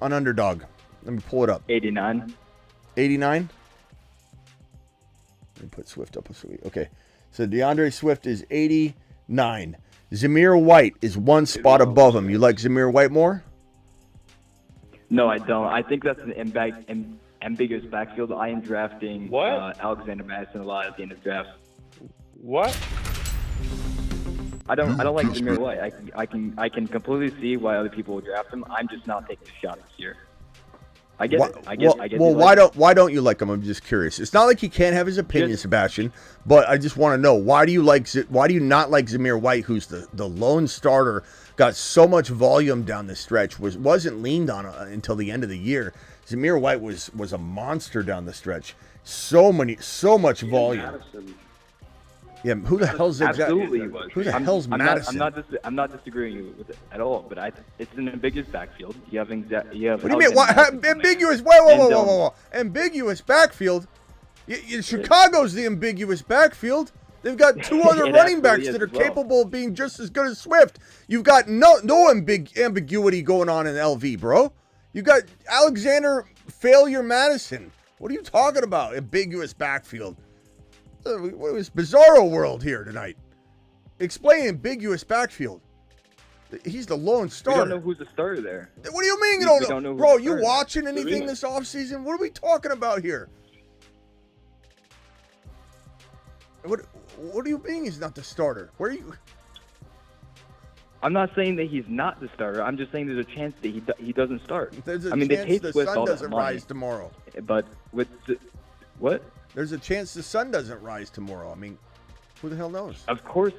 on Underdog. Let me pull it up. 89. 89. Let me put Swift up. Okay, so DeAndre Swift is 89. Jahmyr White is 1 spot above him. You like Jahmyr White more? No, I don't. I think that's an ambiguous backfield. I am drafting Alexander Madison a lot at the end of the draft. What? I don't like Jahmyr White. I can completely see why other people would draft him. I'm just not taking a shot this year. I get it. Well, why don't you like him? I'm just curious. It's not like he can't have his opinion, Sebastian, but I just want to know, why do you not like Jahmyr White, who's the lone starter, got so much volume down the stretch, wasn't leaned on until the end of the year. Jahmyr White was a monster down the stretch. So much volume. Madison. Yeah, who the hell's absolutely Who the hell's Madison? I'm not disagreeing with it at all, but it's an ambiguous backfield. You have What do you mean? What, ambiguous? Whoa! Ambiguous backfield? Chicago's the ambiguous backfield. They've got 2 other running backs that are capable of being just as good as Swift. You've got no ambiguity going on in LV, bro. You got Alexander Failure Madison. What are you talking about? Ambiguous backfield. What was Bizarro world here tonight? Explain ambiguous backfield. He's the lone starter. We don't know who's the starter there. What do you mean you don't know? Bro, you watching anything this offseason? What are we talking about here? What do you mean he's not the starter? Where are you? I'm not saying that he's not the starter. I'm just saying there's a chance that he doesn't start. There's a chance the sun doesn't rise tomorrow. But with what? There's a chance the sun doesn't rise tomorrow. I mean, who the hell knows? Of course.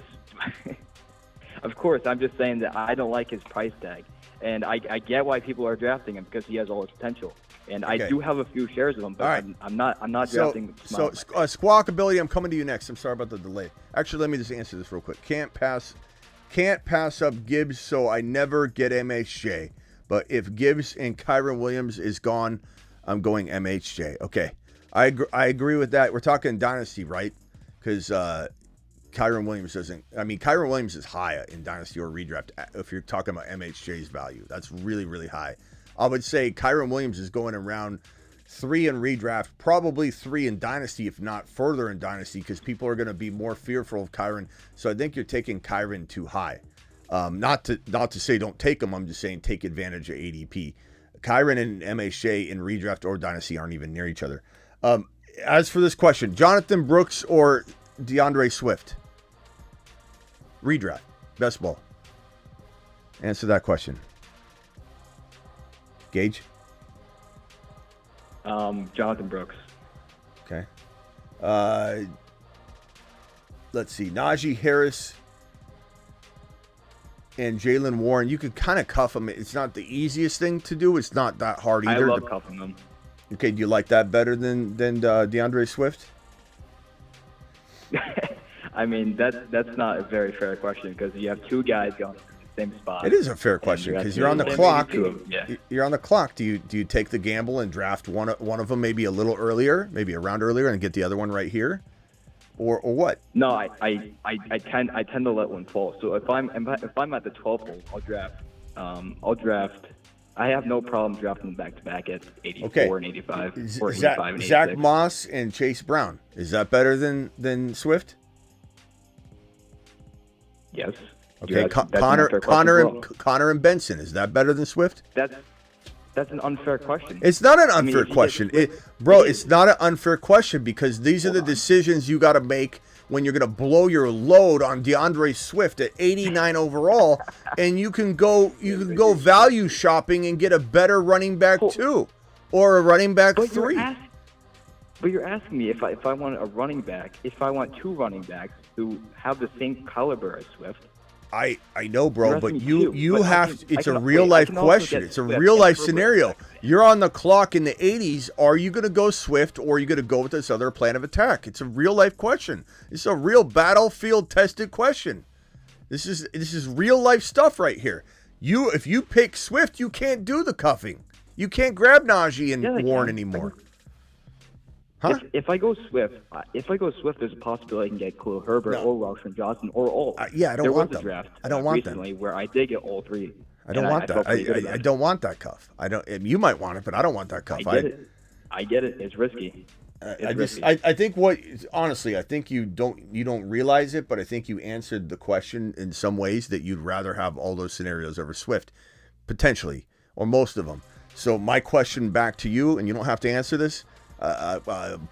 Of course. I'm just saying that I don't like his price tag. And I get why people are drafting him, because he has all his potential. And I do have a few shares of him, but right. I'm not drafting. So Squawkability, I'm coming to you next. I'm sorry about the delay. Actually, let me just answer this real quick. Can't pass up Gibbs, so I never get MHJ. But if Gibbs and Kyren Williams is gone, I'm going MHJ. Okay. I agree with that. We're talking Dynasty, right? Because Kyren Williams doesn't. I mean, Kyren Williams is high in Dynasty or redraft. If you're talking about MHJ's value, that's really, really high. I would say Kyren Williams is going around 3 in redraft, probably 3 in Dynasty, if not further in Dynasty, because people are going to be more fearful of Kyren. So I think you're taking Kyren too high. Not to say don't take him. I'm just saying take advantage of ADP. Kyren and MHJ in redraft or Dynasty aren't even near each other. As for this question, Jonathan Brooks or DeAndre Swift? Redraft. Best ball. Answer that question. Gage? Jonathan Brooks. Okay. Let's see. Najee Harris and Jaylen Warren. You could kind of cuff them. It's not the easiest thing to do. It's not that hard either. I love cuffing them. Okay, do you like that better than DeAndre Swift? I mean, that's not a very fair question because you have two guys going to the same spot. It is a fair question because you're on the clock. You're on the clock. Do you take the gamble and draft one of them maybe a little earlier, maybe a round earlier, and get the other one right here, or what? No, I tend to let one fall. So if I'm at the 12th hole, I'll draft. I have no problem drafting back to back at 84 and 85 or 85 and 86. Zach Moss and Chase Brown. Is that better than Swift? Yes. Okay, Connor and Benson. Is that better than Swift? That's an unfair question. It's not an unfair question. It's not an unfair question because these are the decisions you got to make when you're going to blow your load on DeAndre Swift at 89 overall, and you can go value shopping and get a better running back 2 or a running back 3. But you're asking me if I want a running back, if I want 2 running backs who have the same caliber as Swift. I know, bro, but you have to. It's a real life question. It's a real life scenario. You're on the clock in the 80s. Are you going to go Swift or are you going to go with this other plan of attack? It's a real life question. It's a real battlefield tested question. This is real life stuff right here. If you pick Swift, you can't do the cuffing. You can't grab Najee and Warren anymore. Huh? If I go Swift, there's a possibility I can get Khalil Herbert or Roshan Johnson or all. I don't want them. Draft I don't want recently where I did get all 3. I don't want that. I don't want that cuff. I don't. You might want it, but I don't want that cuff. I get it. It's risky. I think honestly, I think you don't realize it, but I think you answered the question in some ways that you'd rather have all those scenarios over Swift, potentially, or most of them. So my question back to you, and you don't have to answer this.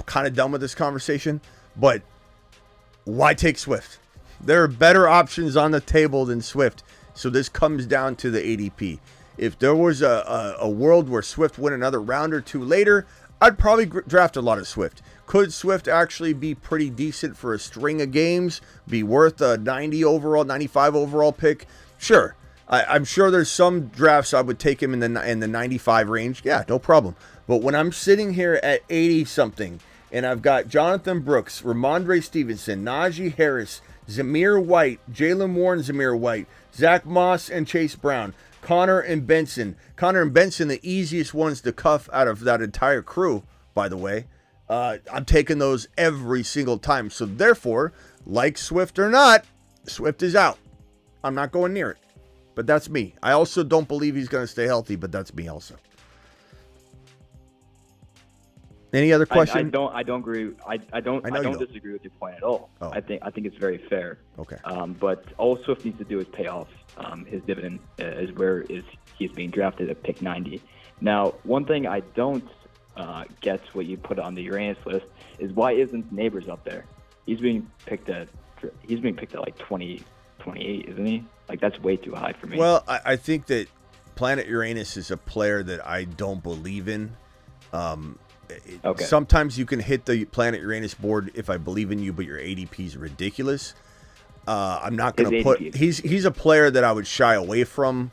Kind of done with this conversation, but why take Swift? There are better options on the table than Swift. So this comes down to the ADP. If there was a world where Swift went another round or 2 later, I'd probably draft a lot of Swift. Could Swift actually be pretty decent for a string of games? Be worth a 90 overall, 95 overall pick? Sure. I'm sure there's some drafts I would take him in the 95 range. Yeah, no problem. But when I'm sitting here at 80-something, and I've got Jonathan Brooks, Ramondre Stevenson, Najee Harris, Zamir White, Jalen Warren, Zamir White, Zach Moss, and Chase Brown, Connor and Benson, the easiest ones to cuff out of that entire crew, by the way. I'm taking those every single time. So therefore, like Swift or not, Swift is out. I'm not going near it. But that's me. I also don't believe he's going to stay healthy, but that's me also. Any other question? I don't agree. I don't disagree with your point at all. Oh. I think it's very fair. Okay. But all Swift needs to do is pay off his dividend is where he's being drafted at pick 90. Now, one thing I don't get what you put on the Uranus list is why isn't Neighbors up there? He's being picked at like 20, 28, isn't he? Like that's way too high for me. Well, I think that Planet Uranus is a player that I don't believe in. Okay. Sometimes you can hit the Planet Uranus board if I believe in you, but your ADP is ridiculous. I'm not going to put. He's a player that I would shy away from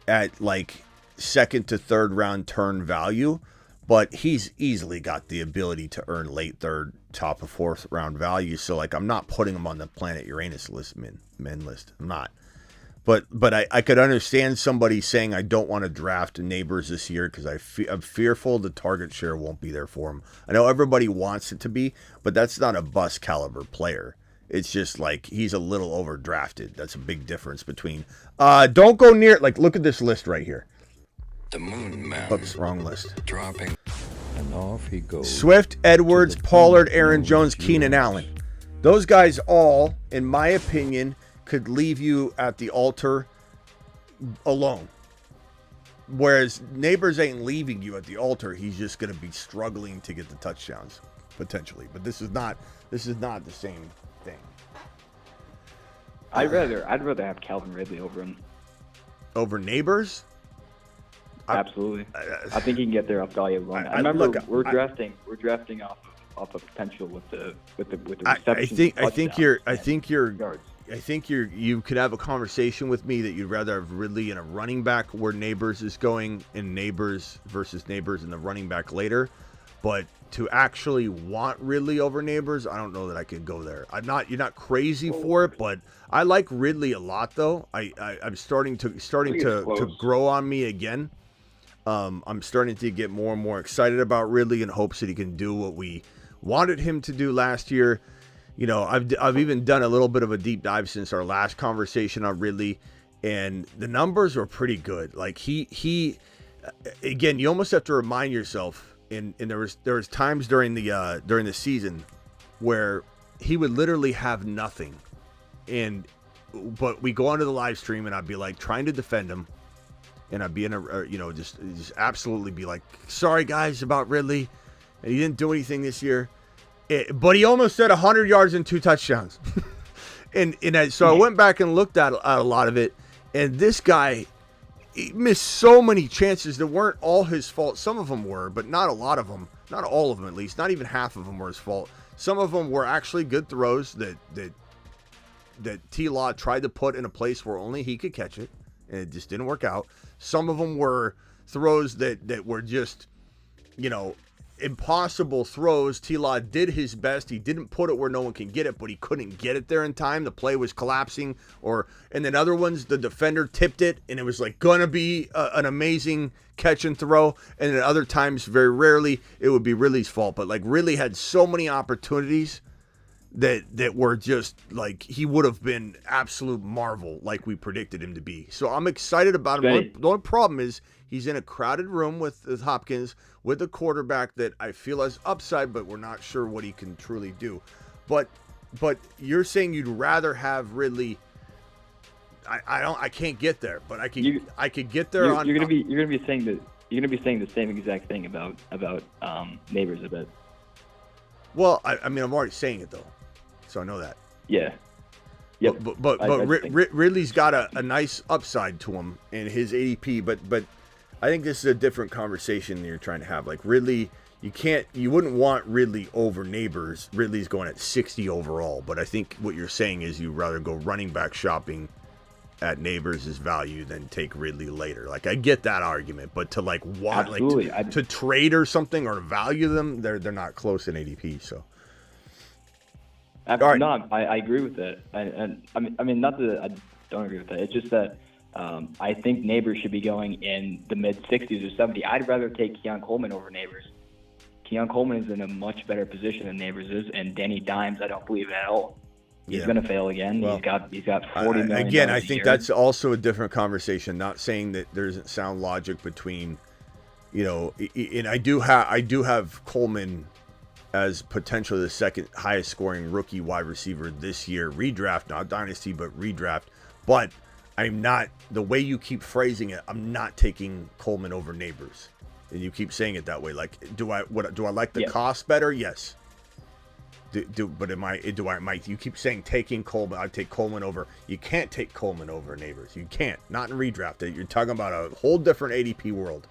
at like 2nd to 3rd round turn value, but he's easily got the ability to earn late 3rd, top of 4th round value. So like I'm not putting him on the Planet Uranus list, men list. I'm not. But I could understand somebody saying I don't want to draft Neighbors this year because I'm fearful the target share won't be there for him. I know everybody wants it to be, but that's not a bust caliber player. It's just like he's a little overdrafted. That's a big difference between. Don't go near it. Like look at this list right here. The Moon Man. Oops, wrong list. Dropping. And off he goes. Swift, Edwards, Pollard, Aaron Jones, Keenan Allen. Those guys all, in my opinion, could leave you at the altar alone. Whereas Neighbors ain't leaving you at the altar. He's just going to be struggling to get the touchdowns potentially. But this is not the same thing. I'd rather have Calvin Ridley over him. Over Neighbors? Absolutely. I think he can get there off value alone. I remember we're drafting off of potential with the reception. I think you're think you could have a conversation with me that you'd rather have Ridley in a running back where Neighbors is going, and Neighbors versus Neighbors in the running back later. But to actually want Ridley over Neighbors, I don't know that I could go there. You're not crazy for it, but I like Ridley a lot though. I'm starting to grow on me again. I'm starting to get more and more excited about Ridley in hopes that he can do what we wanted him to do last year. You know, I've even done a little bit of a deep dive since our last conversation on Ridley, and the numbers were pretty good. Like he again, you almost have to remind yourself. And there was times during the season where he would literally have nothing, but we go onto the live stream and I'd be like trying to defend him, and I'd be in just absolutely be like, sorry guys about Ridley, and he didn't do anything this year, but he almost had 100 yards and 2 touchdowns, so I went back and looked at a lot of it, and this guy. He missed so many chances that weren't all his fault. Some of them were, but not a lot of them. Not all of them, at least. Not even half of them were his fault. Some of them were actually good throws that T-Law tried to put in a place where only he could catch it, and it just didn't work out. Some of them were throws that were just, impossible throws. T-Law did his best. He didn't put it where no one can get it, but he couldn't get it there in time. The play was collapsing. And then other ones, the defender tipped it, and it was like gonna be an amazing catch and throw. And then other times, very rarely, it would be Ridley's fault. But like Ridley had so many opportunities that were just like he would have been absolute marvel like we predicted him to be. So I'm excited about him. The only problem is he's in a crowded room with Hopkins, with a quarterback that I feel has upside, but we're not sure what he can truly do. But you're saying you'd rather have Ridley. I can't get there, but I could get there. You're gonna be saying the same exact thing about Neighbors a bit. Well, I mean I'm already saying it though, so I know that. Yeah. Yep. But Ridley's got a nice upside to him in his ADP, but I think this is a different conversation that you're trying to have. Like Ridley, you wouldn't want Ridley over Neighbors. Ridley's going at 60 overall, but I think what you're saying is you'd rather go running back shopping at Neighbors' value than take Ridley later. Like I get that argument, but to like want to trade or something or value them, they're not close in ADP. So. Right. No, I agree with that. And I mean, not that I don't agree with that. It's just that I think Neighbors should be going in the mid-60s or 70. I'd rather take Keon Coleman over Neighbors. Keon Coleman is in a much better position than Neighbors is, and Danny Dimes, I don't believe at all. He's going to fail again. Well, he's got $40 million. Again, I think that's also a different conversation. Not saying that there isn't sound logic between, and I do have Coleman as potentially the second highest scoring rookie wide receiver this year. Redraft, not Dynasty, but redraft. But I'm not, the way you keep phrasing it, I'm not taking Coleman over Neighbors. And you keep saying it that way. Like, do I like the cost better? Yes. You keep saying taking Coleman, I'd take Coleman over. You can't take Coleman over Neighbors. You can't. Not in redraft. You're talking about a whole different ADP world.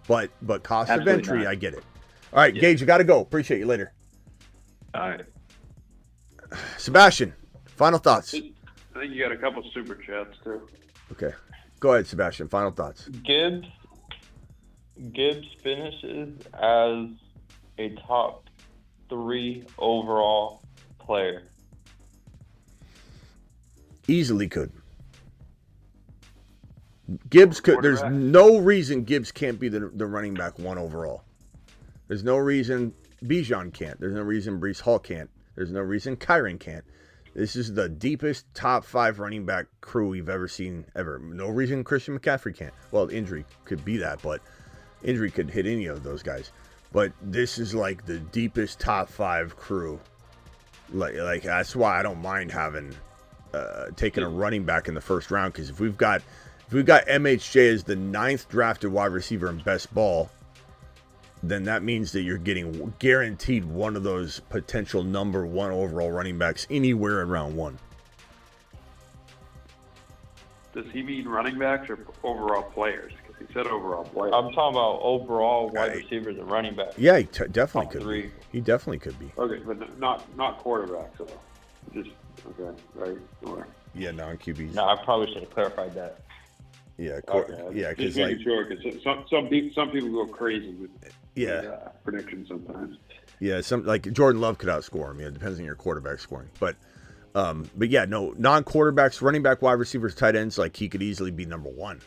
But cost of entry, I get it. All right, Gage, you got to go. Appreciate you later. All right. Sebastian, final thoughts. I think you got a couple super chats too. Okay. Go ahead, Sebastian. Final thoughts. Gibbs finishes as a top 3 overall player. Easily could. Gibbs could. There's no reason Gibbs can't be the running back 1 overall. There's no reason Bijan can't. There's no reason Breece Hall can't. There's no reason Kyron can't. This is the deepest top 5 running back crew we've ever seen, ever. No reason Christian McCaffrey can't. Well, injury could be that, but injury could hit any of those guys. But this is like the deepest top 5 crew. Like that's why I don't mind having taking a running back in the first round, because if we've got MHJ as the 9th drafted wide receiver in best ball, then that means that you're getting guaranteed one of those potential number 1 overall running backs anywhere in round 1. Does he mean running backs or overall players? Because he said overall players. I'm talking about overall wide receivers and running backs. Yeah, he definitely could be. He definitely could be. Okay, but not quarterbacks, though. Just okay, right? Or Yeah, non-QBs. No, I probably should have clarified that. Yeah, okay. yeah, because just making sure, because some people go crazy with yeah predictions sometimes. Yeah, some like Jordan Love could outscore him. Yeah, it depends on your quarterback scoring. But yeah, no, non-quarterbacks, running back, wide receivers, tight ends, like he could easily be number one.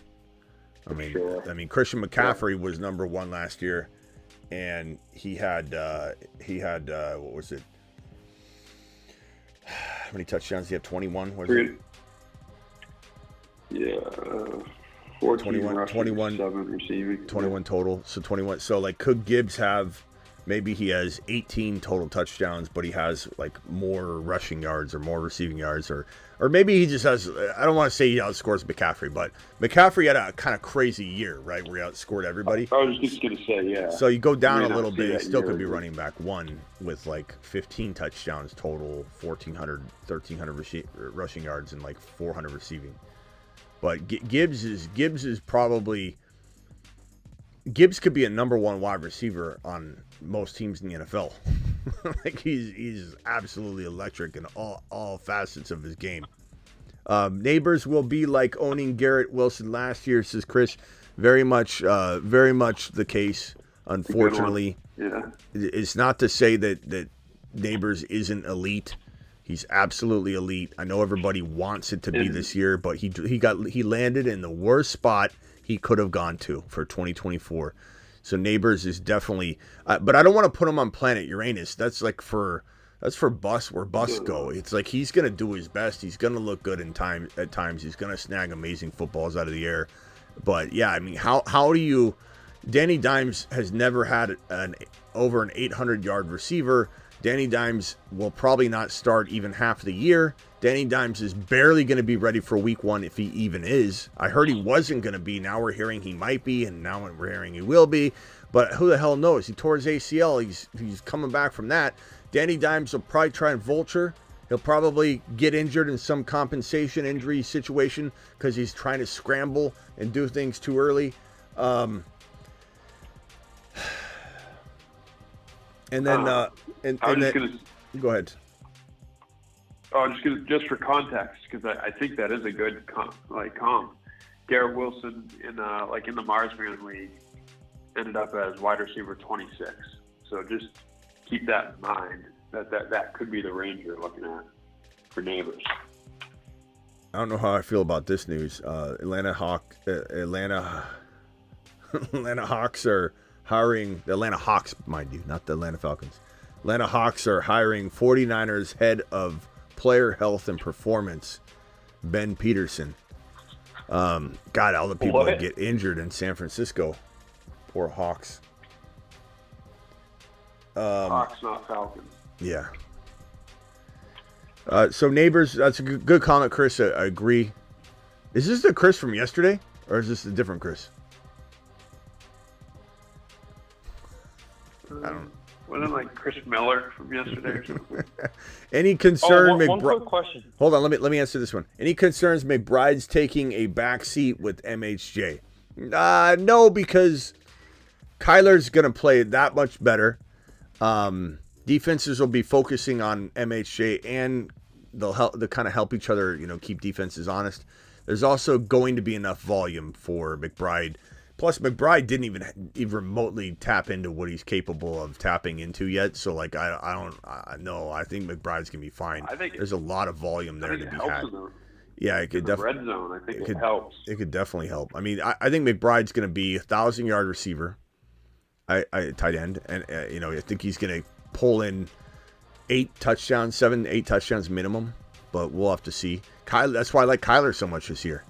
I mean, Christian McCaffrey was number one last year, and he had what was it? How many touchdowns? He had 21. Was it? Yeah, 14 21, rushing, 21, 7 receiving, 21 total. So 21. So like, could Gibbs have? Maybe he has 18 total touchdowns, but he has like more rushing yards or more receiving yards, or maybe he just has. I don't want to say he outscores McCaffrey, but McCaffrey had a kind of crazy year, right, where he outscored everybody. I was just going to say, yeah. So you go down a little bit, he still could be running back one with like 15 touchdowns total, 1,300 rushing yards, and like 400 receiving. But Gibbs is probably. Gibbs could be a number one wide receiver on most teams in the NFL. Like he's absolutely electric in all facets of his game. Neighbors will be like owning Garrett Wilson last year, says Chris. Very much the case. Unfortunately, yeah. It's not to say that Neighbors isn't elite. He's absolutely elite. I know everybody wants it to be this year, but he landed in the worst spot he could have gone to for 2024. So Neighbors is definitely, but I don't want to put him on planet Uranus. That's for bus where busts go. It's like he's gonna do his best. He's gonna look good at times. He's gonna snag amazing footballs out of the air. But yeah, I mean, how do you? Danny Dimes has never had over an 800-yard receiver. Danny Dimes will probably not start even half the year. Danny Dimes is barely going to be ready for week one if he even is. I heard he wasn't going to be. Now we're hearing he might be, and now we're hearing he will be. But who the hell knows? He tore his ACL. He's coming back from that. Danny Dimes will probably try and vulture. He'll probably get injured in some compensation injury situation because he's trying to scramble and do things too early. And then, go ahead. Oh, just for context, because I think that is a good comp. Garrett Wilson in the Marsman League ended up as wide receiver 26. So just keep that in mind. That could be the range you're looking at for Neighbors. I don't know how I feel about this news. Atlanta Hawks are hiring the Atlanta Hawks, mind you, not the Atlanta Falcons. Atlanta Hawks are hiring 49ers head of player health and performance, Ben Peterson. God, all the people that get injured in San Francisco. Poor Hawks. Hawks, not Falcons. Yeah. So Neighbors, that's a good comment, Chris. I agree. Is this the Chris from yesterday, or is this a different Chris? I don't know. Wasn't it like Chris Miller from yesterday or something? Any concern? One quick question. Hold on, let me answer this one. Any concerns McBride's taking a back seat with MHJ? No, because Kyler's going to play that much better. Defenses will be focusing on MHJ, and they'll kind of help each other, keep defenses honest. There's also going to be enough volume for McBride. Plus, McBride didn't even remotely tap into what he's capable of tapping into yet. So, I don't know. I think McBride's gonna be fine. There's a lot of volume there to be had. Yeah, it could definitely. Red zone, I think it helps. It could definitely help. I mean, I think McBride's gonna be 1,000-yard receiver, tight end, and I think he's gonna pull in 7-8 touchdowns minimum. But we'll have to see. That's why I like Kyler so much this year.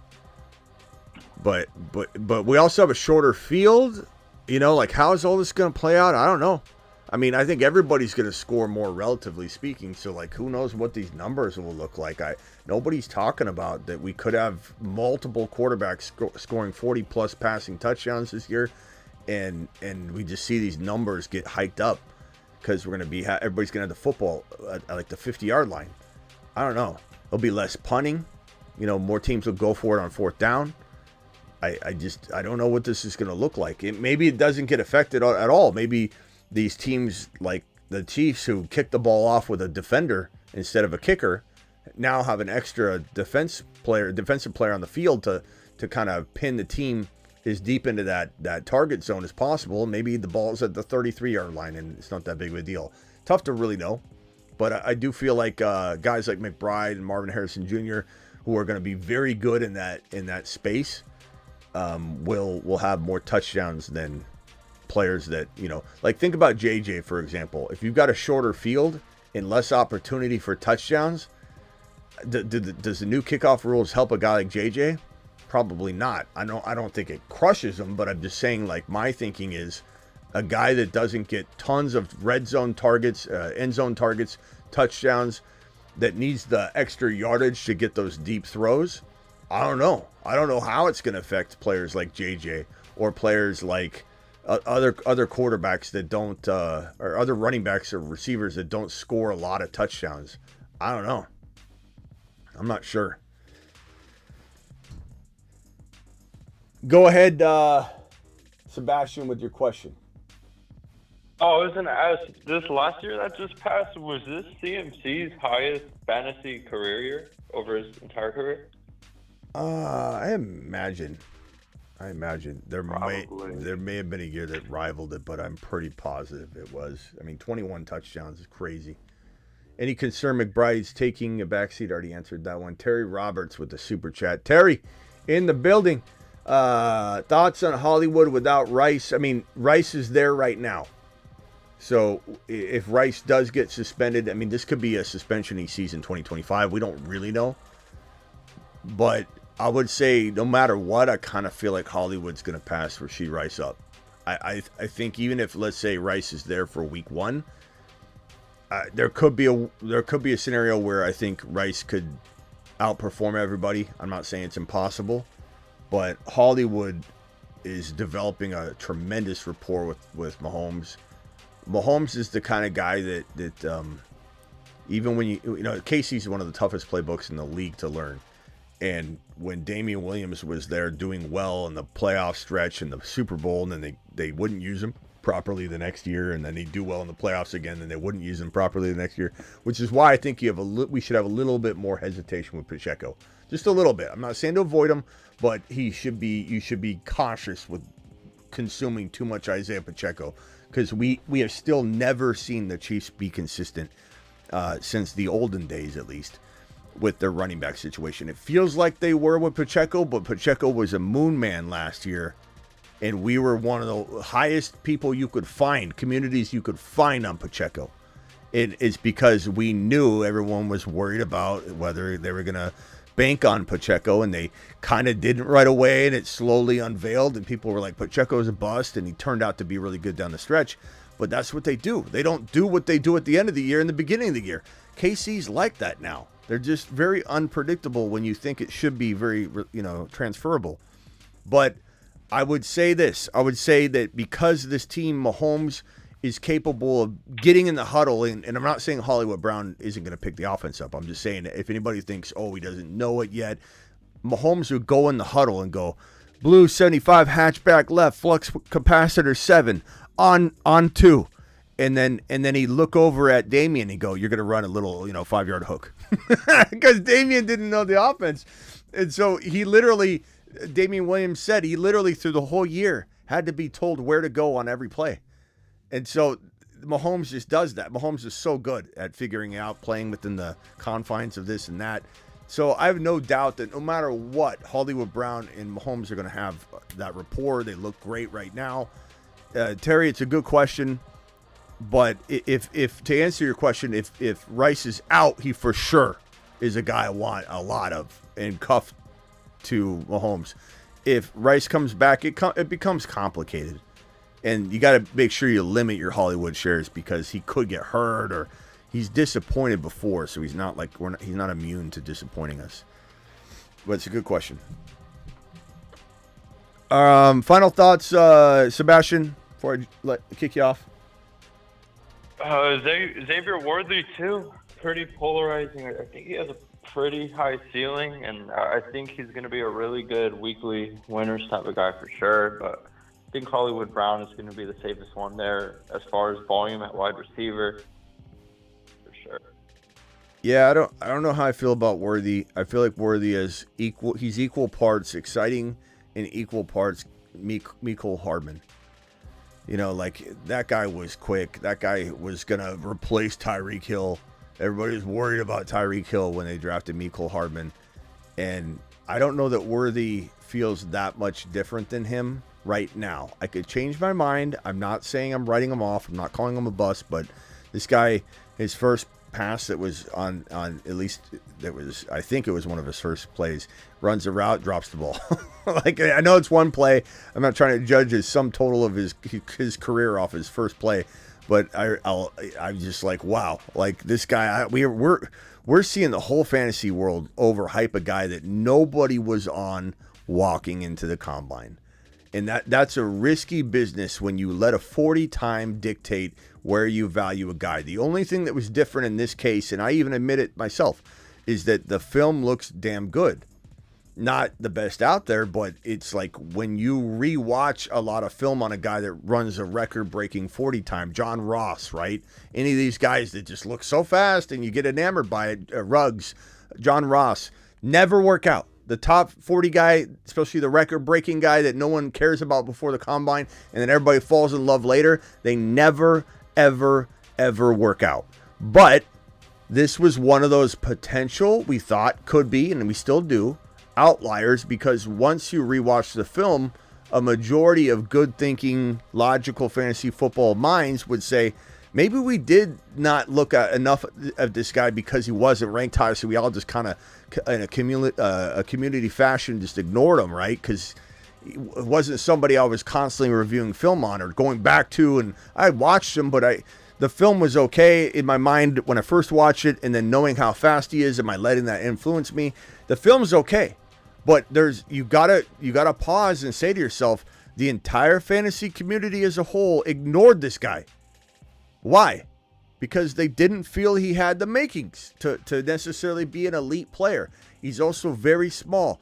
But we also have a shorter field. How is all this going to play out? I don't know. I mean, I think everybody's going to score more, relatively speaking. So, who knows what these numbers will look like? Nobody's talking about that we could have multiple quarterbacks scoring 40-plus passing touchdowns this year. And we just see these numbers get hiked up because everybody's going to have the football at the 50-yard line. I don't know. There'll be less punting. More teams will go for it on fourth down. I don't know what this is going to look like. Maybe it doesn't get affected at all. Maybe these teams like the Chiefs, who kick the ball off with a defender instead of a kicker, now have an extra defensive player on the field to kind of pin the team as deep into that target zone as possible. Maybe the ball's at the 33-yard line and it's not that big of a deal. Tough to really know. But I do feel like guys like McBride and Marvin Harrison Jr., who are going to be very good in that space, will have more touchdowns than players that, like think about JJ, for example. If you've got a shorter field and less opportunity for touchdowns, does the new kickoff rules help a guy like JJ? Probably not. I don't think it crushes him, but I'm just saying, like, my thinking is a guy that doesn't get tons of red zone targets, end zone targets, touchdowns, that needs the extra yardage to get those deep throws. I don't know how it's going to affect players like JJ or players like other quarterbacks that don't, or other running backs or receivers that don't score a lot of touchdowns. I don't know. I'm not sure. Go ahead, Sebastian, with your question. Oh, I was going to ask, this last year that just passed, was this CMC's highest fantasy career year over his entire career? I imagine there may have been a year that rivaled it, but I'm pretty positive it was. I mean, 21 touchdowns is crazy. Any concern McBride's taking a backseat? Already answered that one. Terry Roberts with the super chat. Terry, in the building. Thoughts on Hollywood without Rice? I mean, Rice is there right now. So if Rice does get suspended, I mean, this could be a suspension-y season 2025. We don't really know. But I would say no matter what, I kind of feel like Hollywood's going to pass Rashee Rice up. I think even if, let's say, Rice is there for week 1, there could be a scenario where I think Rice could outperform everybody. I'm not saying it's impossible, but Hollywood is developing a tremendous rapport with Mahomes. Mahomes is the kind of guy that even when Casey's one of the toughest playbooks in the league to learn. And when Damian Williams was there doing well in the playoff stretch and the Super Bowl, and then they wouldn't use him properly the next year, and then he'd do well in the playoffs again, and they wouldn't use him properly the next year, which is why I think we should have a little bit more hesitation with Pacheco. Just a little bit. I'm not saying to avoid him, but you should be cautious with consuming too much Isaiah Pacheco, because we have still never seen the Chiefs be consistent since the olden days, at least, with their running back situation. It feels like they were with Pacheco, but Pacheco was a moon man last year, and we were one of the highest people you could find, communities you could find on Pacheco. It's because we knew everyone was worried about whether they were going to bank on Pacheco, and they kind of didn't right away, and it slowly unveiled, and people were like, Pacheco's a bust, and he turned out to be really good down the stretch. But that's what they do. They don't do what they do at the end of the year and the beginning of the year. KC's like that now. They're just very unpredictable when you think it should be very, transferable. But I would say this. I would say that because this team, Mahomes, is capable of getting in the huddle, and I'm not saying Hollywood Brown isn't going to pick the offense up. I'm just saying that if anybody thinks, he doesn't know it yet, Mahomes would go in the huddle and go, blue 75, hatchback left, flux capacitor 7, on 2. And then he'd look over at Damian and go, you're going to run a little, 5-yard hook. Because Damian didn't know the offense. And so Damian Williams said he literally through the whole year had to be told where to go on every play. And so Mahomes just does that. Mahomes is so good at figuring out, playing within the confines of this and that. So I have no doubt that no matter what, Hollywood Brown and Mahomes are going to have that rapport. They look great right now. Terry, it's a good question. But if to answer your question, if Rice is out, he for sure is a guy I want a lot of and cuffed to Mahomes. If Rice comes back, it becomes complicated. And you got to make sure you limit your Hollywood shares because he could get hurt or he's disappointed before, so he's not he's not immune to disappointing us. But it's a good question. Final thoughts, Sebastian, before I kick you off. Xavier Worthy too, pretty polarizing. I think he has a pretty high ceiling, and I think he's going to be a really good weekly winners type of guy for sure. But I think Hollywood Brown is going to be the safest one there as far as volume at wide receiver, for sure. Yeah, I don't know how I feel about Worthy. I feel like Worthy is equal. He's equal parts exciting and equal parts Mecole Hardman. You know, like that guy was quick. That guy was gonna replace Tyreek Hill. Everybody was worried about Tyreek Hill when they drafted Mecole Hardman, and I don't know that Worthy feels that much different than him right now. I could change my mind. I'm not saying I'm writing him off. I'm not calling him a bust, but this guy, his first pass that was on at least that was, I think it was one of his first plays, runs a route, drops the ball. Like, I know it's one play. I'm not trying to judge his sum total of his career off his first play, but I'm just like, wow, like this guy, we're seeing the whole fantasy world overhype a guy that nobody was on walking into the combine. And that's a risky business when you let a 40 time dictate where you value a guy. The only thing that was different in this case, and I even admit it myself, is that the film looks damn good. Not the best out there, but it's like when you rewatch a lot of film on a guy that runs a record-breaking 40 time, John Ross, right? Any of these guys that just look so fast and you get enamored by it, Ruggs, John Ross, never work out. The top 40 guy, especially the record-breaking guy that no one cares about before the combine, and then everybody falls in love later, they never, ever, ever work out. But this was one of those potential, we thought could be, and we still do, outliers, because once you rewatch the film, a majority of good-thinking, logical fantasy football minds would say, maybe we did not look at enough of this guy because he wasn't ranked high, so we all just kind of, in a community fashion, just ignored him, right? Because it wasn't somebody I was constantly reviewing film on or going back to, and I watched him, but the film was okay in my mind when I first watched it, and then knowing how fast he is, am I letting that influence me? The film's okay, but you gotta pause and say to yourself, the entire fantasy community as a whole ignored this guy. Why? Because they didn't feel he had the makings to necessarily be an elite player. He's also very small.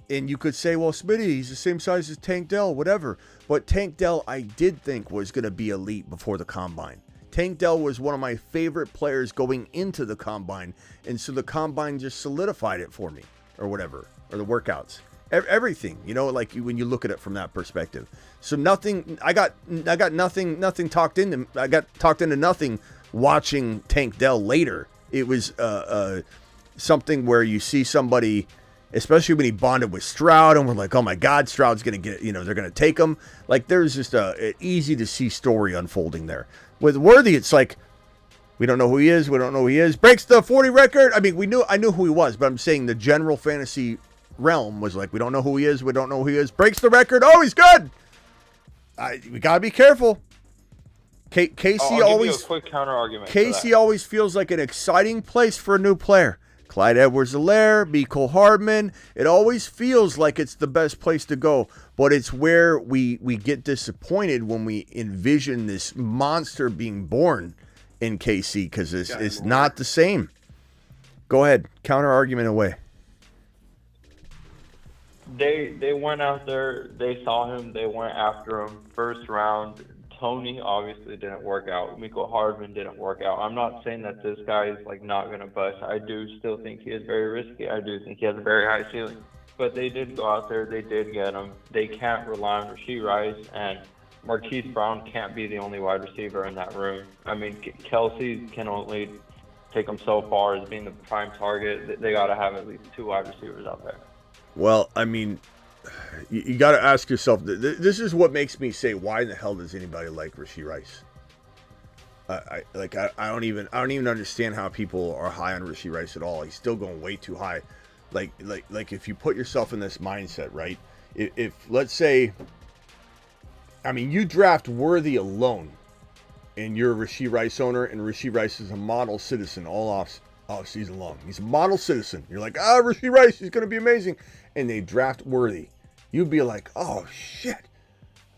And you could say, well, Smitty, he's the same size as Tank Dell, whatever. But Tank Dell, I did think was going to be elite before the combine. Tank Dell was one of my favorite players going into the combine. And so the combine just solidified it for me, or whatever, or the workouts. Everything, you know, like when you look at it from that perspective. So nothing, I got nothing talked into. I got talked into nothing watching Tank Dell later. It was something where you see somebody, especially when he bonded with Stroud, and we're like, oh my God, Stroud's going to get, they're going to take him. Like, there's just an easy to see story unfolding there. With Worthy, it's like, we don't know who he is. We don't know who he is. Breaks the 40 record. I mean, I knew who he was, but I'm saying the general fantasy realm was like, we don't know who he is. We don't know who he is. Breaks the record. Oh, he's good. We got to be careful. Casey always, a quick counter argument. Casey always feels like an exciting place for a new player. Clyde Edwards-Helaire, Mecole Hardman. It always feels like it's the best place to go, but it's where we get disappointed when we envision this monster being born in KC, because it's not the same. Go ahead, counter argument away. They went out there, they saw him, they went after him. First round, Tony obviously didn't work out. Mecole Hardman didn't work out. I'm not saying that this guy is not going to bust. I do still think he is very risky. I do think he has a very high ceiling. But they did go out there, they did get him. They can't rely on Rashee Rice, and Marquise Brown can't be the only wide receiver in that room. I mean, Kelsey can only take him so far as being the prime target. They got to have at least 2 wide receivers out there. Well, I mean, you got to ask yourself, this is what makes me say, why in the hell does anybody like Rashee Rice? I don't even understand how people are high on Rashee Rice at all. He's still going way too high. Like if you put yourself in this mindset, right? If let's say, I mean, you draft Worthy alone, and you're a Rashee Rice owner, and Rashee Rice is a model citizen all off season long. He's a model citizen. You're like, Rashee Rice, he's going to be amazing. And they draft Worthy. You'd be like, oh, shit.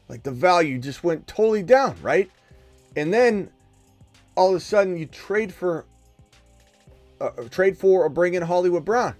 Like, the value just went totally down, right? And then, all of a sudden, you trade for or bring in Hollywood Brown.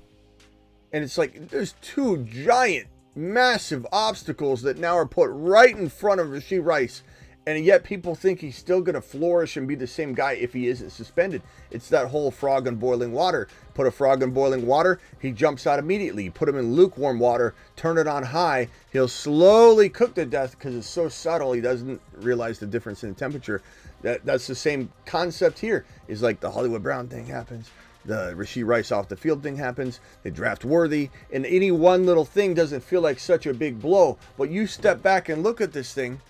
And it's like, there's 2 giant, massive obstacles that now are put right in front of Rashee Rice. And yet people think he's still going to flourish and be the same guy if he isn't suspended. It's that whole frog in boiling water. Put a frog in boiling water, he jumps out immediately. Put him in lukewarm water, turn it on high, he'll slowly cook to death because it's so subtle he doesn't realize the difference in temperature. That's the same concept here. Is like the Hollywood Brown thing happens. The Rashee Rice off the field thing happens. They draft Worthy. And any one little thing doesn't feel like such a big blow. But you step back and look at this thing,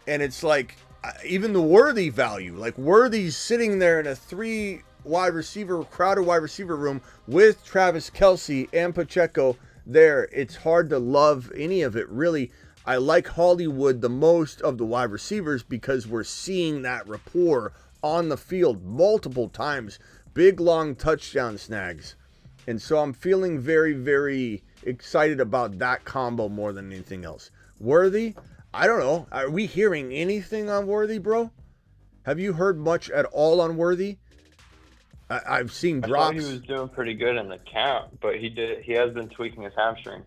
and it's like, even the Worthy value, like Worthy's sitting there in a crowded wide receiver room with Travis Kelce and Pacheco there. It's hard to love any of it, really. I like Hollywood the most of the wide receivers because we're seeing that rapport on the field multiple times. Big, long touchdown snags. And so I'm feeling very, very excited about that combo more than anything else. Worthy, I don't know. Are we hearing anything on Worthy, bro? Have you heard much at all on Worthy? I've seen drops. I thought he was doing pretty good in the camp, but he has been tweaking his hamstring.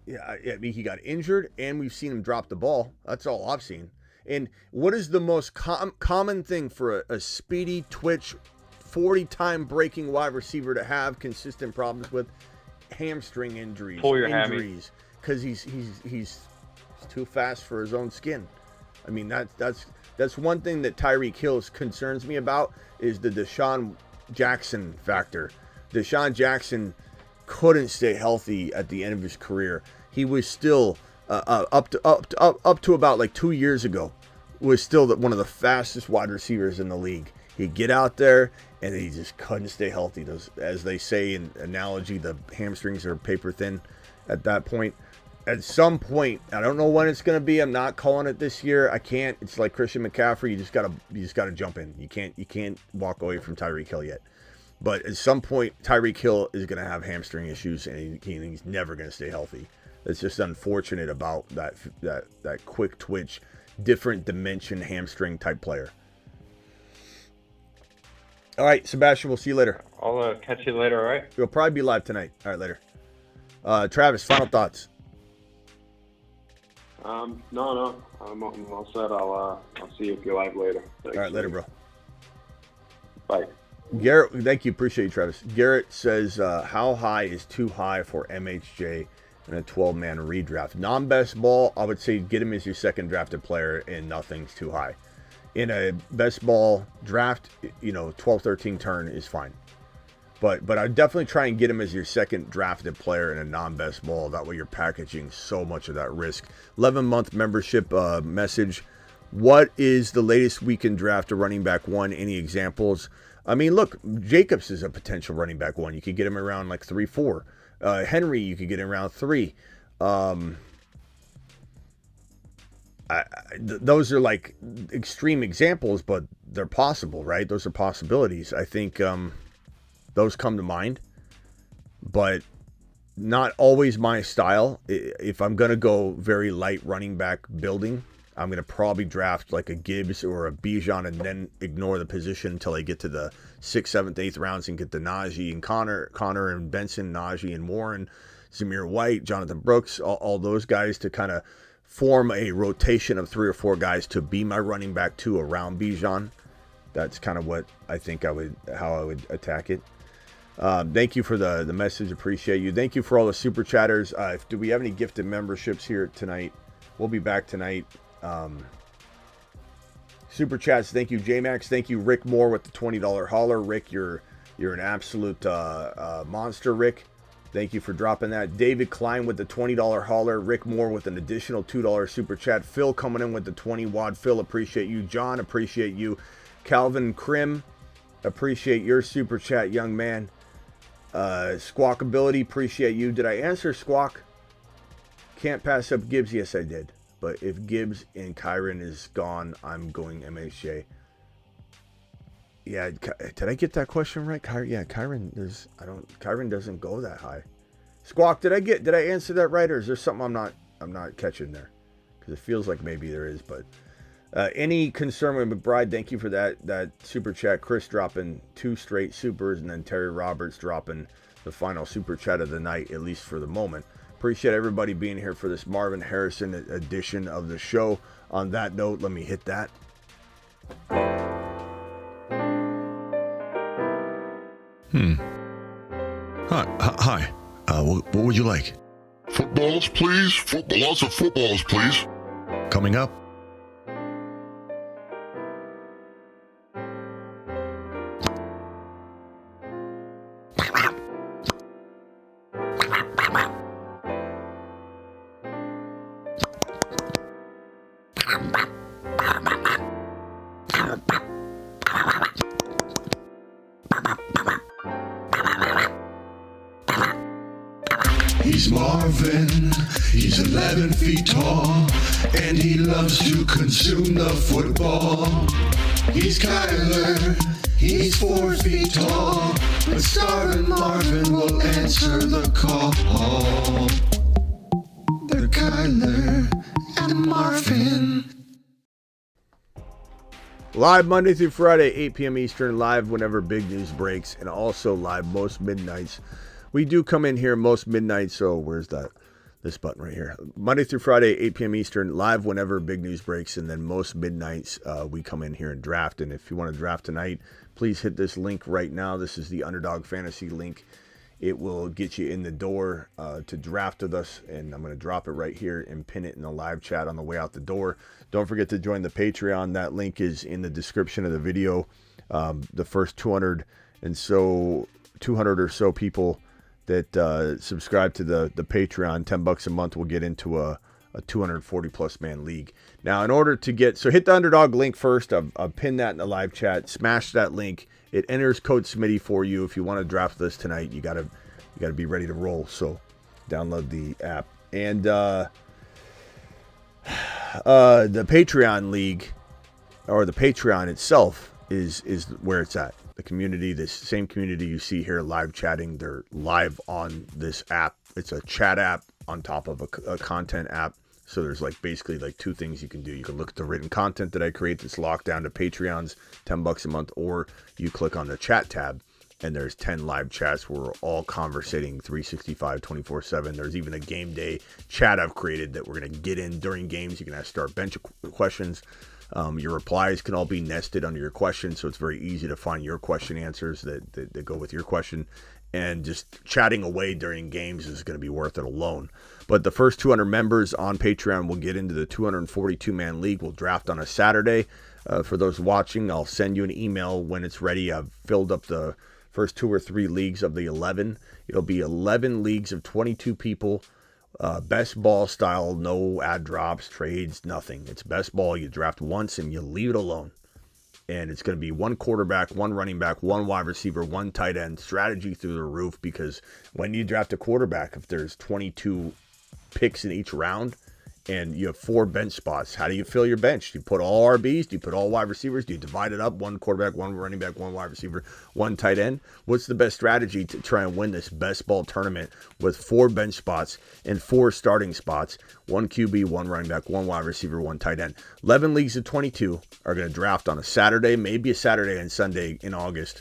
Yeah, I mean, he got injured, and we've seen him drop the ball. That's all I've seen. And what is the most common thing for a speedy twitch, 40-time breaking wide receiver to have consistent problems with? Hamstring injuries. Pull your injuries, because he's too fast for his own skin. I mean, that's one thing that Tyreek Hill concerns me about is the Deshaun Jackson factor. Deshaun Jackson couldn't stay healthy at the end of his career. He was still up to about like 2 years ago, was still one of the fastest wide receivers in the league. He'd get out there and he just couldn't stay healthy. Those, as they say in analogy, the hamstrings are paper thin at that point. At some point, I don't know when it's going to be. I'm not calling it this year. I can't. It's like Christian McCaffrey. You just gotta jump in. You can't walk away from Tyreek Hill yet. But at some point, Tyreek Hill is going to have hamstring issues, and he's never going to stay healthy. It's just unfortunate about that quick twitch, different dimension hamstring type player. All right, Sebastian, we'll see you later. I'll catch you later, all right? We'll probably be live tonight. All right, later. Travis, final thoughts. No. I'm all set. I'll see you if you're live later. Thanks. All right, later, bro. Bye. Garrett, thank you. Appreciate you, Travis. Garrett says, how high is too high for MHJ in a 12-man redraft? Non-best ball, I would say get him as your second drafted player, and nothing's too high. In a best ball draft, 12-13 turn is fine. But I'd definitely try and get him as your second drafted player in a non-best ball. That way you're packaging so much of that risk. 11-month membership message. What is the latest weekend draft of running back one? Any examples? I mean, look, Jacobs is a potential running back one. You could get him around like 3-4. Henry, you could get him around 3. Those are like extreme examples, but they're possible, right? Those are possibilities. I think those come to mind, but not always my style. If I'm going to go very light running back building, I'm going to probably draft like a Gibbs or a Bijan and then ignore the position until I get to the 6th, 7th, 8th rounds and get the Najee and Connor and Benson, Najee and Warren, Zamir White, Jonathan Brooks, all those guys to kind of form a rotation of 3 or 4 guys to be my running back 2 around Bijan. That's kind of what I think how I would attack it. Thank you for the message. Appreciate you. Thank you for all the super chatters. Do we have any gifted memberships here tonight? We'll be back tonight. Super chats. Thank you, J-Max. Thank you, Rick Moore with the $20 hauler. Rick, you're an absolute monster, Rick. Thank you for dropping that. David Klein with the $20 hauler. Rick Moore with an additional $2 super chat. Phil coming in with the 20 wad. Phil, appreciate you. John, appreciate you. Calvin Krim, appreciate your super chat, young man. Squawkability, appreciate you. Did I answer Squawk? Can't pass up Gibbs. Yes, I did. But if Gibbs and Kyron is gone, I'm going MHJ. Yeah, did I get that question right? Kyron doesn't go that high. Squawk, did I answer that right, or is there something I'm not catching there? Because it feels like maybe there is, but any concern with McBride? Thank you for that super chat. Chris dropping 2 straight supers, and then Terry Roberts dropping the final super chat of the night, at least for the moment. Appreciate everybody being here for this Marvin Harrison edition of the show. On that note, let me hit that. Hi. What would you like? Footballs, please. Lots of footballs, please. Coming up. He's Marvin, he's 11 feet tall, and he loves to consume the football. He's Kyler, he's 4 feet tall, but Star and Marvin will answer the call. They're Kyler and Marvin. Live Monday through Friday, 8 p.m. Eastern, live whenever big news breaks, and also live most midnights. We do come in here most midnights, so where's that? This button right here. Monday through Friday, 8 p.m. Eastern, live whenever big news breaks, and then most midnights we come in here and draft. And if you want to draft tonight, please hit this link right now. This is the Underdog Fantasy link. It will get you in the door to draft with us, and I'm going to drop it right here and pin it in the live chat on the way out the door. Don't forget to join the Patreon. That link is in the description of the video. The first 200 or so people that subscribe to the Patreon, $10 a month, will get into a 240 plus man league. Now, in order to get, so hit the Underdog link first. I've pinned that in the live chat. Smash that link. It enters code Smitty for you. If you want to draft this tonight, you gotta be ready to roll. So download the app. And the Patreon league, or the Patreon itself, is where it's at. The community, this same community you see here live chatting, they're live on this app. It's a chat app on top of a content app. So there's basically two things you can do. You can look at the written content that I create that's locked down to Patreons, $10 a month, or you click on the chat tab and there's 10 live chats where we're all conversating 365, 24/7. There's even a game day chat I've created that we're going to get in during games. You can ask start bench questions. Your replies can all be nested under your question, so it's very easy to find your question answers that go with your question. And just chatting away during games is going to be worth it alone. But the first 200 members on Patreon will get into the 242-man league. We'll draft on a Saturday. For those watching, I'll send you an email when it's ready. I've filled up the first 2 or 3 leagues of the 11. It'll be 11 leagues of 22 people. Best ball style, no ad drops, trades, nothing. It's best ball. You draft once and you leave it alone. And it's going to be 1 quarterback, 1 running back, 1 wide receiver, 1 tight end. Strategy through the roof, because when you draft a quarterback, if there's 22 picks in each round and you have 4 bench spots, how do you fill your bench? Do you put all RBs? Do you put all wide receivers? Do you divide it up? 1 quarterback, 1 running back, 1 wide receiver, 1 tight end? What's the best strategy to try and win this best ball tournament with 4 bench spots and 4 starting spots? 1 QB, 1 running back, 1 wide receiver, 1 tight end. 11 leagues of 22 are going to draft on a Saturday, maybe a Saturday and Sunday in August.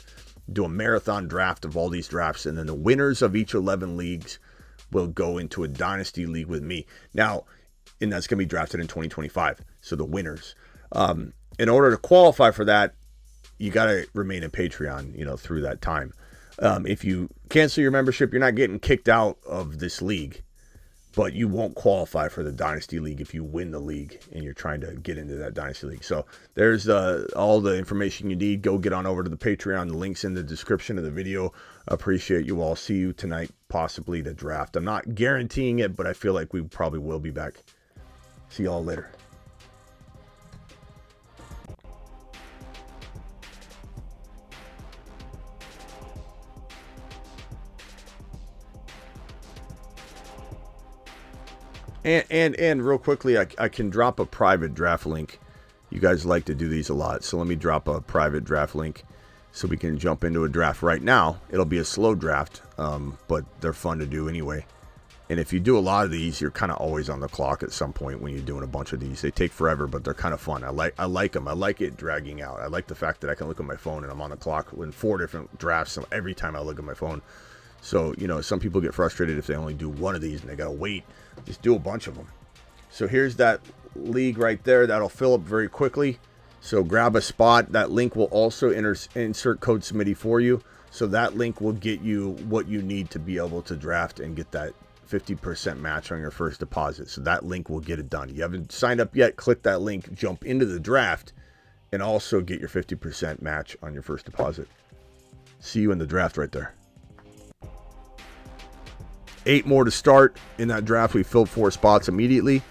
Do a marathon draft of all these drafts, and then the winners of each 11 leagues will go into a Dynasty league with me. Now, and that's going to be drafted in 2025. So the winners. In order to qualify for that, you got to remain a Patreon, through that time. If you cancel your membership, you're not getting kicked out of this league, but you won't qualify for the Dynasty League if you win the league and you're trying to get into that Dynasty League. So there's all the information you need. Go get on over to the Patreon. The link's in the description of the video. Appreciate you all. See you tonight, possibly to draft. I'm not guaranteeing it, but I feel like we probably will be back. See y'all later. And real quickly, I can drop a private draft link. You guys like to do these a lot, so let me drop a private draft link so we can jump into a draft right now. It'll be a slow draft, but they're fun to do anyway. And if you do a lot of these, you're kind of always on the clock at some point when you're doing a bunch of these. They take forever, but they're kind of fun. I like them. I like it dragging out. I like the fact that I can look at my phone and I'm on the clock in 4 different drafts every time I look at my phone. So, some people get frustrated if they only do one of these and they got to wait. Just do a bunch of them. So here's that league right there. That'll fill up very quickly. So grab a spot. That link will also insert code Smitty for you. So that link will get you what you need to be able to draft and get that 50% match on your first deposit. So that link will get it done. You haven't signed up yet, click that link, jump into the draft, and also get your 50% match on your first deposit. See you in the draft right there. 8 more to start in that draft. We filled 4 spots immediately.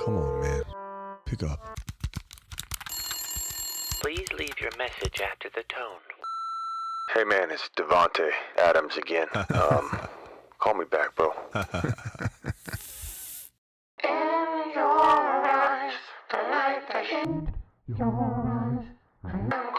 Come on, man. Pick up. Please leave your message after the tone. Hey, man, it's Devontae Adams again. Call me back, bro. In your eyes, the light that hit your eyes,